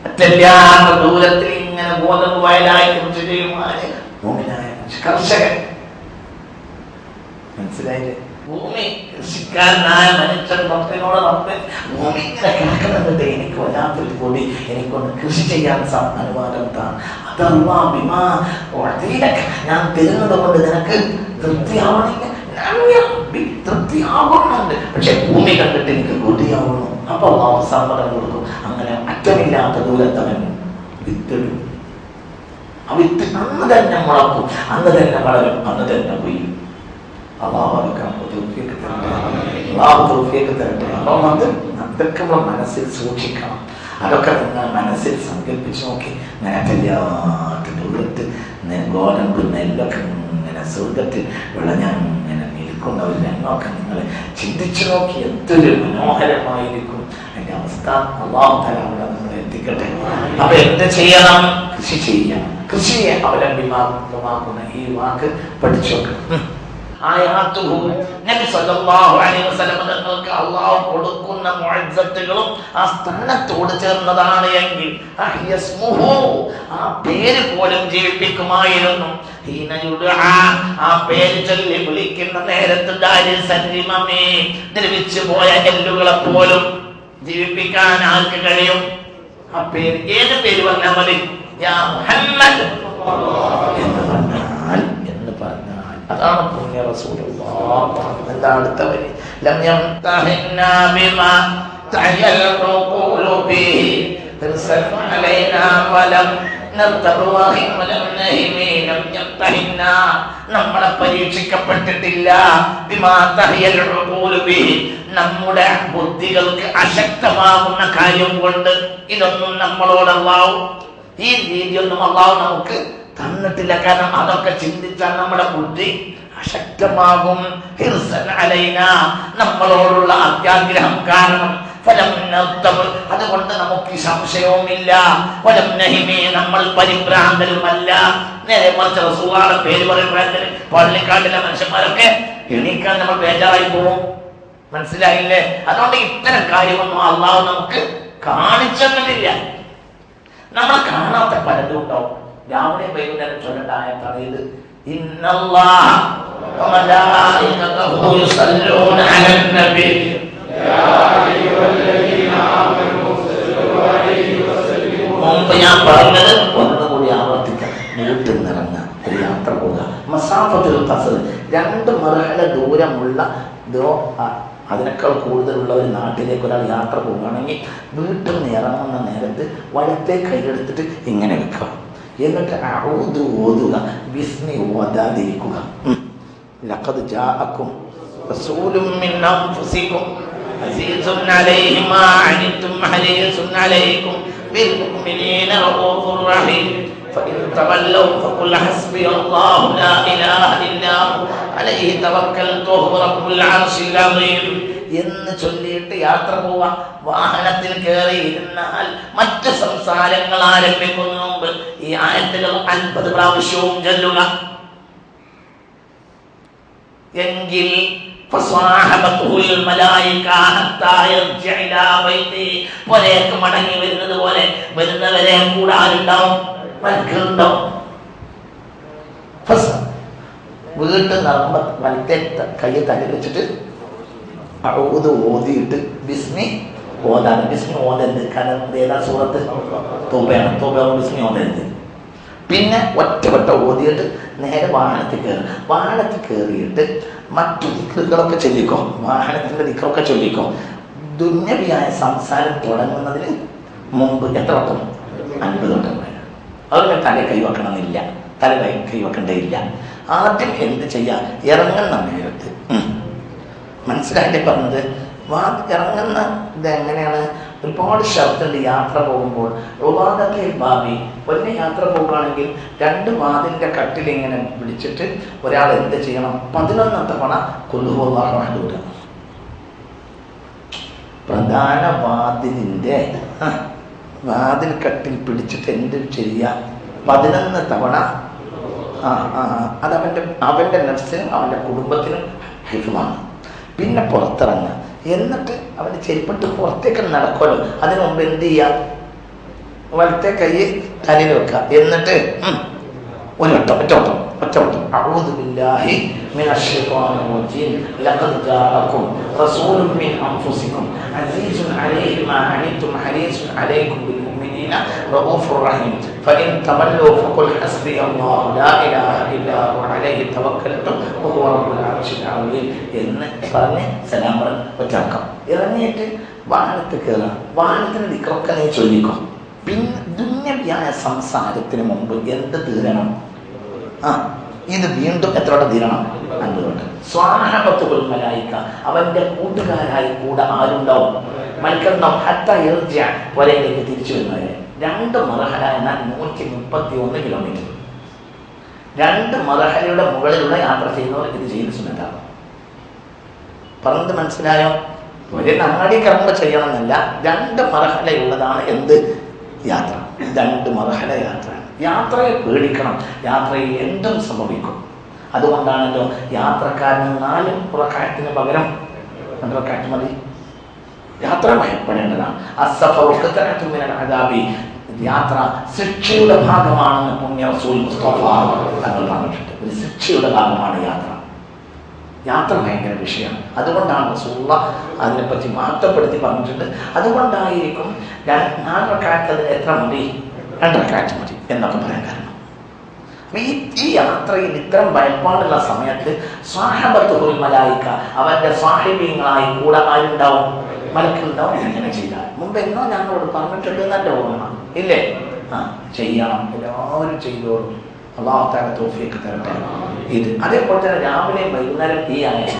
മറ്റെല്ലാത്ത ദൂരത്തിൽ ഇങ്ങനെ ഗോതമ്പ് വയലായി കുറിച്ച് ചെയ്യുമാര് കർഷകൻ. മനസ്സിലായില്ലേ? ഭൂമി കൃഷിക്കാരനായ മനുഷ്യൻ ഭക്തനോട് ഭൂമി ഇങ്ങനെ കിടക്കുന്നുണ്ട്, എനിക്ക് വല്ലാത്തൊരു കൂടി എനിക്കൊന്ന് കൃഷി ചെയ്യാൻ അനുവാദം താൻ. അതല്ലാ ബിമാ ഞാൻ തരുന്നത് കൊണ്ട് നിനക്ക് തൃപ്തിയാവണില്ല, തൃപ്തിയാവുന്നുണ്ട്, പക്ഷെ ഭൂമി കണ്ടിട്ട് എനിക്ക് കൊതിയാവുന്നു. അപ്പൊ അള്ളാഹു സമ്മതം കൊടുക്കും. അങ്ങനെ അറ്റമില്ലാത്ത ദൂരത്തവൻ വിത്തിടും. ആ വിത്ത് അന്ന് തന്നെ മുളക്കും, അന്ന് തന്നെ വളരും, അന്ന് തന്നെ പോയി. അള്ളാഹു തരട്ടെ. അപ്പം അതൊക്കെ നമ്മൾ മനസ്സിൽ സൂക്ഷിക്കണം. അതൊക്കെ നിങ്ങൾ മനസ്സിൽ സങ്കല്പിച്ച് നോക്കി. നിനക്ക് എല്ലാത്ത ദൂരത്ത് ഗോതമ്പ് നെല്ലൊക്കെ ഇങ്ങനെ സ്വർഗത്തിൽ വിളഞ്ഞങ്ങനെ നിൽക്കുന്ന ഒരു രംഗമൊക്കെ നിങ്ങൾ ചിന്തിച്ചു നോക്കി. എന്തൊരു മനോഹരമായിരിക്കും അതിന്റെ അവസ്ഥ. അല്ലാഹു തആല അവിടെ നമ്മൾ എത്തിക്കട്ടെ. അപ്പൊ എന്ത് ചെയ്യണം? കൃഷി ചെയ്യണം. കൃഷിയെ അവലംബിമാക്കുന്ന ഈ വാക്ക് പഠിച്ചു നോക്കണം. നബി സല്ലല്ലാഹു അലൈഹി വസല്ലം തങ്ങൾക്ക് അല്ലാഹു കൊടുക്കുന്ന മുഅ്ജിസത്തുകളും ആ സ്ഥാനത്തോട് ചേർന്നതാണ് എങ്കിൽ ആ പേര് പോലും ജീവിപ്പിക്കുമായിരുന്നു. ആ പേര് ചൊല്ലി വിളിക്കുന്ന നേരത്ത് ദ്രവിച്ചു പോയ എല്ലുകളെ പോലും ജീവിപ്പിക്കാൻ ആർക്ക് കഴിയും? ആ പേര് ഏത് പേര് പറഞ്ഞാൽ മതി. യാ മുഹമ്മദ് എന്ന് പറഞ്ഞാൽ അതാണ് പുണ്യ റസൂലുള്ളാഹ്. എന്താ അടുത്ത വരി? ലം യംതഹിന്നാ ബിമാ തഹയൽ ഖുലൂബു ബിഹി തർസൽ അലൈനാ വലം നർതബുഹി വലം നഹിമി. ലം യംതഹിന്നാ നമ്മളെ പരീക്ഷിക്കപ്പെട്ടിട്ടില്ല. ബിമാ തഹയൽ ഖുലൂബു ബിഹി നമ്മുടെ ബുദ്ധികൾക്ക് അശക്തമാകുന്ന കാര്യം കൊണ്ട്. ഇതൊന്നും നമ്മളോട് അല്ലാഹു ഈ രീതിയൊന്നും അല്ലാഹു നമുക്ക് തന്നിട്ടില്ല. കാരണം അതൊക്കെ ചിന്തിച്ചാൽ നമ്മുടെ ബുദ്ധി അശക്തമാകും. ഹിർസൻ അലൈന നമ്മളോടുള്ള അത്യാഗ്രഹം കാരണം. ഫലം നർതബ് അതുകൊണ്ട് നമുക്ക് സംശയവുമില്ല. ഫലം നഹിമി നമ്മൾ പരിഭ്രാന്തരുമല്ല. നേരെ മറിച്ച് റസൂലുള്ളാഹിയുടെ പേര് പറയുമ്പോൾ പള്ളിക്കാട്ടിലെ മനുഷ്യന്മാരൊക്കെ എണീക്കാൻ നമ്മൾ ബേജാറായി പോകും. മനസ്സിലായില്ലേ? അതുകൊണ്ട് ഇത്തരം കാര്യമൊന്നും അല്ലാഹു നമുക്ക് കാണിച്ചെന്നില്ല. നമ്മൾ കാണാത്ത പലതും ഉണ്ടാവും. രാവിലെ വൈകുന്നേരം ചൊല്ലേണ്ട ആയത്താണ് ഇത്. ഇന്നല്ലാഹ വമലായികതഹു യുസല്ലൂന അലൻ നബി യാ അയ്യുഹല്ലദീന ആമനൂ സല്ലു അലൈഹി വസല്ലിമു. മുമ്പ് ഞാൻ പറഞ്ഞത് ഒന്നുകൂടി ആവർത്തിക്കാം. വീട്ടിൽ നിന്നിറങ്ങുക, ഒരു യാത്ര പോവുക. മസാഫത്തുൽ ഖസ്ർ 2 മർഹല ദൂരമുള്ള അതിനേക്കാൾ കൂടുതലുള്ള ഒരു നാട്ടിലേക്ക് ഒരാൾ യാത്ര പോവുകയാണെങ്കിൽ വീട്ടിൽ നിന്ന് ഇറങ്ങുന്ന നേരത്ത് വലത്തെ കൈയെടുത്തിട്ട് ഇങ്ങനെ വെക്കുക. എന്നിട്ട് അഊദു ഓതുക, ബിസ്മി ഓതാതിരിക്കുക. ലഖദ് ജാഅക്കും റസൂലും മിൻ അൻഫുസിക്കും അസീസുൻ അലൈഹി മാ അനിതും ഹരീസുൻ അലൈക്കും ബിൽ മുഅ്മിനീന റഊഫുർ റഹീം. فإن تولوا فقل حسبي الله لا إله إلا هو عليه توكلت وهو رب العرش العظيم എന്ന് ചൊല്ലിയിട്ട് യാത്ര പോവാ. വാഹനത്തിൽ കയറി ഇരുന്നാൽ മറ്റ് സംസാരങ്ങൾ ആരംഭിക്കുന്നതിന് മുമ്പ് ഈ ആയത്തുകൾ 50 പ്രാവശ്യവും ചൊല്ലുക. എങ്കിൽ പോലേക്ക് മടങ്ങി വരുന്നത് പോലെ വരുന്നവരെ കൂടാറുണ്ടാവും, മലക്കുണ്ടാവും. വീട്ടിൽ നടക്കുമ്പോൾ വലത്തെ കൈ തലി വെച്ചിട്ട് അഊദ് ഓതിയിട്ട് ബിസ്മി ഓതാണ്. ബിസ്മി ഓതരുത്. കാരണം ഏതാ സൂറത്ത്? തൗബയാണ്. തൗബയാണ് ബിസ്മി ഓതരുത്. പിന്നെ ഒറ്റവട്ട ഓതിയിട്ട് നേരെ വാഹനത്തിൽ കയറും. വാഹനത്തിൽ കയറിയിട്ട് മറ്റു ദിക്റുകളൊക്കെ ചൊല്ലിക്കോ. വാഹനത്തിൻ്റെ ദിക്റൊക്കെ ചൊല്ലിക്കോ. ദുന്യവിയായ സംസാരം തുടങ്ങുന്നതിന് മുമ്പ് എത്ര വട്ടം? 50 വട്ടം വേണം. അതുകൊണ്ട് തല കൈവെക്കണമെന്നില്ല, തല കൈവെക്കേണ്ടതില്ല. ആദ്യം എന്ത് ചെയ്യാം? ഇറങ്ങുന്ന നേരത്ത് മനസ്സിലായിട്ട് പറഞ്ഞത് ഇറങ്ങുന്ന ഇതെങ്ങനെയാണ്? ഒരുപാട് ശബ്ദമുണ്ട് യാത്ര പോകുമ്പോൾ. ഭാവി വലിയ യാത്ര പോകുകയാണെങ്കിൽ 2 വാതിലിൻ്റെ കട്ടിലിങ്ങനെ പിടിച്ചിട്ട് ഒരാൾ എന്ത് ചെയ്യണം? 11 തവണ ഖുൽ ഹുവല്ലാഹു അഹദ് ഇടുക. പ്രധാന വാതിലിൻ്റെ വാതിൽ കട്ടിൽ പിടിച്ചിട്ട് എന്ത് ചെയ്യുക? 11 തവണ. അത് അവൻ്റെ നഫ്സിനും അവൻ്റെ കുടുംബത്തിനും ഹിഫ്ളാണ്. പിന്നെ പുറത്തിറങ്ങുക. എന്നിട്ട് അവൻ്റെ ചെരുപ്പിട്ട് പുറത്തേക്ക് നടക്കുമല്ലോ, അതിനു മുമ്പ് എന്ത് ചെയ്യുക? വലത്തെ കൈ തലയിൽ വെക്കുക. എന്നിട്ട് ഒറ്റവട്ടം അഊദു ബില്ലാഹി മിനശ് ശൈത്വാനിർ റജീം ലഖദ് ജാഅക്കും റസൂലുൻ മിൻ അൻഫുസിക്കും അസീസുൻ അലൈഹി മാ അനിതും ഹരീസുൻ അലൈക്കും ബിൽ മുഅ്മിനീന റഊഫുർ റഹീം ഫഇൻ തവല്ലൂ ഫഖുൽ ഹസ്ബിയല്ലാഹു ലാ ഇലാഹ ഇല്ലാ ഹു അലൈഹി തവക്കൽതു വഹുവ റബ്ബുൽ അർശിൽ അസീം എന്ന് പറഞ്ഞ് സലാം പറഞ്ഞ് ഒറ്റയാക്കാം. ഇറങ്ങിയിട്ട് വാഹനത്തിൽ കയറുക. വാഹനത്തിന് ദിക്റൊക്കെ നീ ചൊല്ലിക്കോ. പിന്നെ ദുന്യവ്യായ സംസാരത്തിന് മുമ്പ് എന്ത് തീരണം? ഇത് വീണ്ടും എത്ര വട്ടം തീരണം? 50 വട്ടം. സ്വാഹബത്തുൽ മലായിക അവന്റെ കൂട്ടുകാരായി കൂടെ ആരുണ്ടാവും? മലക്കുണ്ടാവും. ഹത്താ യർജിഅ വലയിലേക്ക് തിരിച്ചു വരുന്നവരെ. 2 മർഹല എന്നാൽ 131 കിലോമീറ്റർ. 2 മർഹലയുടെ മുകളിലുള്ള യാത്ര ചെയ്യുന്നവർ ഇത് ചെയ്യുന്ന സുന്നത്താണ്. പറഞ്ഞത് മനസ്സിലായോ? ഒരു അങ്ങാടി കറങ്ങുമ്പോൾ ചെയ്യണമെന്നല്ല. 2 മർഹലയുള്ളതാണ് എന്ത് യാത്ര. 2 മർഹല യാത്ര. യാത്രയെ പേടിക്കണം. യാത്രയിൽ എന്തും സംഭവിക്കും. അതുകൊണ്ടാണല്ലോ യാത്രക്കാരന് 4 റക്അത്തിന് പകരം 2 റക്അത്ത് മതി. യാത്ര ഭയപ്പെടേണ്ടതാണ്. യാത്ര ശിക്ഷയുടെ ഭാഗമാണെന്ന് പുണ്യ റസൂൽ മുസ്തഫ തങ്ങൾ പറഞ്ഞിട്ടുണ്ട്. ഒരു ശിക്ഷയുടെ ഭാഗമാണ് യാത്ര. യാത്ര ഭയങ്കര വിഷയമാണ്. അതുകൊണ്ടാണ് റസൂലുള്ള അതിനെപ്പറ്റി മഹത്വപ്പെടുത്തി പറഞ്ഞിട്ടുണ്ട്. അതുകൊണ്ടായിരിക്കും 4 റക്അത്ത് അതിന് എത്ര മതി? 2 റക്അത്ത് മതി എന്നൊക്കെ പറയാൻ കാരണം ഈ യാത്രയിൽ ഇത്തരം ഭയപ്പാടുള്ള സമയത്ത് സാഹബത്തുൽ മലായിക, അവന്റെ സാഹിബീങ്ങളായി കൂടെ ആരുണ്ടാവും? മലക്കുണ്ടാവും. എങ്ങനെ ചെയ്താൽ മുമ്പ് എന്നോ ഞങ്ങളോട് പറഞ്ഞിട്ടുണ്ട് എന്നല്ല ഓർമ്മ ഇല്ലേ? ചെയ്യണം, എല്ലാവരും ചെയ്തോളും. അല്ലാഹു തആല തൗഫീഖ് തരട്ടെ. ഇത് അതേപോലെ തന്നെ രാവിലെ വൈകുന്നേരം ഈ ആയത്ത്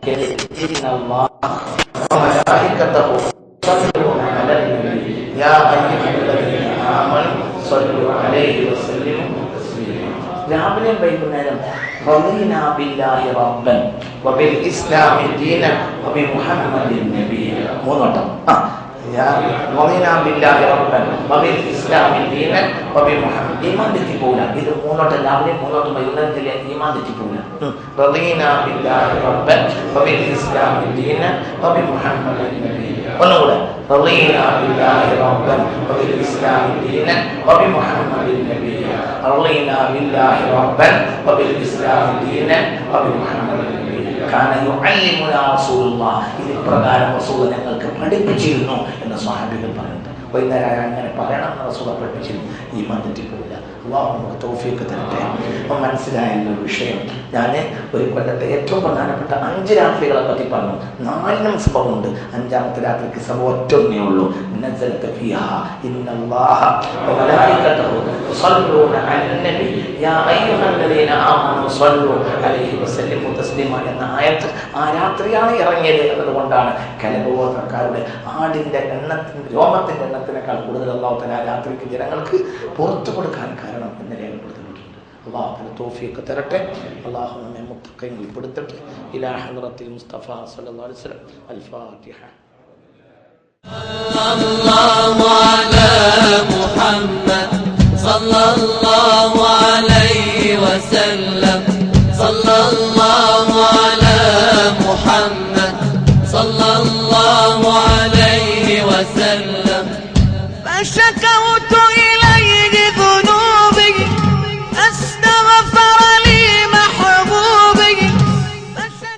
രാവിലെ വൈകുന്നേരം റളീനാ ബില്ലാഹി റബ്ബൻ വബിൽ ഇസ്ലാമി ദീനൻ വബിമുഹമ്മദിൻ നബിയ്യ. മൂന്നോട്ടം. റളീനാ ബില്ലാഹി റബ്ബൻ വബിൽ ഇസ്ലാമി ദീനൻ വബിമുഹമ്മദ്. ഈമാൻ തെറ്റിപ്പോവില്ല. ഇത് മൂന്നോട്ടം രാവിലെ, മൂന്നോട്ടം വൈകുന്നേരത്തിലെ ഈമാൻ തെറ്റിപ്പോവില്ല. റളീനാ ബില്ലാഹി റബ്ബൻ വബിൽ ഇസ്ലാമി ദീനൻ വബിമുഹമ്മദിൻ നബിയ്യ. ഒന്നുകൂടെ. റളീനാ ബില്ലാഹി റബ്ബൻ വബിൽ ഇസ്ലാമി ദീനൻ വബിമുഹമ്മദിൻ നബിയ്യ. റളീനാ ബില്ലാഹി റബ്ബൻ വബിൽ ഇസ്ലാമി ദീനൻ വബിമുഹമ്മദിൻ നബിയ്യ. കാന യുഅല്ലിമുനാ റസൂലുള്ളാഹ്. ഇത് പ്രകാരം റസൂൽ ഞങ്ങൾക്ക് പഠിപ്പിച്ചിരുന്നു എന്ന് സ്വഹാബികൾ പറയുന്നുണ്ട്. വൈകുന്നേരം അങ്ങനെ പറയണം എന്ന് റസൂൽ പഠിപ്പിച്ചിരുന്നു. ഈമാൻ തെറ്റിപ്പോവില്ല. അല്ലാഹു നമുക്ക് തൗഫീഖ് തരട്ടെ. അപ്പം മനസ്സിലായല്ലോ വിഷയം. ഞാൻ ഒരു കൊല്ലത്തെ ഏറ്റവും പ്രധാനപ്പെട്ട 5 രാത്രികളെ പറ്റി പറഞ്ഞു. 4 സംഭവമുണ്ട്. 5ാമത്തെ രാത്രിക്ക് സംഭവം ഒറ്റൊന്നേ ഉള്ളൂ. നസലത ഫീഹാ ഇന്നല്ലാഹ വമലായികതഹു യുസല്ലൂന അലൻ നബി യാ അയ്യുഹല്ലദീന ആമനൂ സ്വല്ലൂ അലൈഹി വസല്ലിമു തസ്ലീമാ എന്ന ആയത്ത് ആ രാത്രിയാണ് ഇറങ്ങിയത്. അതുകൊണ്ടാണ് കലബോധക്കാരുടെ ആടിന്റെ എണ്ണത്തിന്റെ രോമത്തിന്റെ എണ്ണത്തിനേക്കാൾ കൂടുതൽ അല്ലാഹു തആല രാത്രിക്ക് ജനങ്ങൾക്ക് പുറത്തു കൊടുക്കാൻ കാരണം എന്ന് രേഖപ്പെടുത്തിയിട്ടുണ്ട്. അല്ലാഹു തആല തൗഫീഖ് തരട്ടെ. അല്ലാഹു നമ്മെ മുത്തഖീങ്ങളിൽ പെടുത്തട്ടെ. ഇലാ ഹദ്റത്തിൽ മുസ്തഫ സല്ലല്ലാഹു അലൈഹി വസല്ലം. അൽ ഫാത്തിഹ.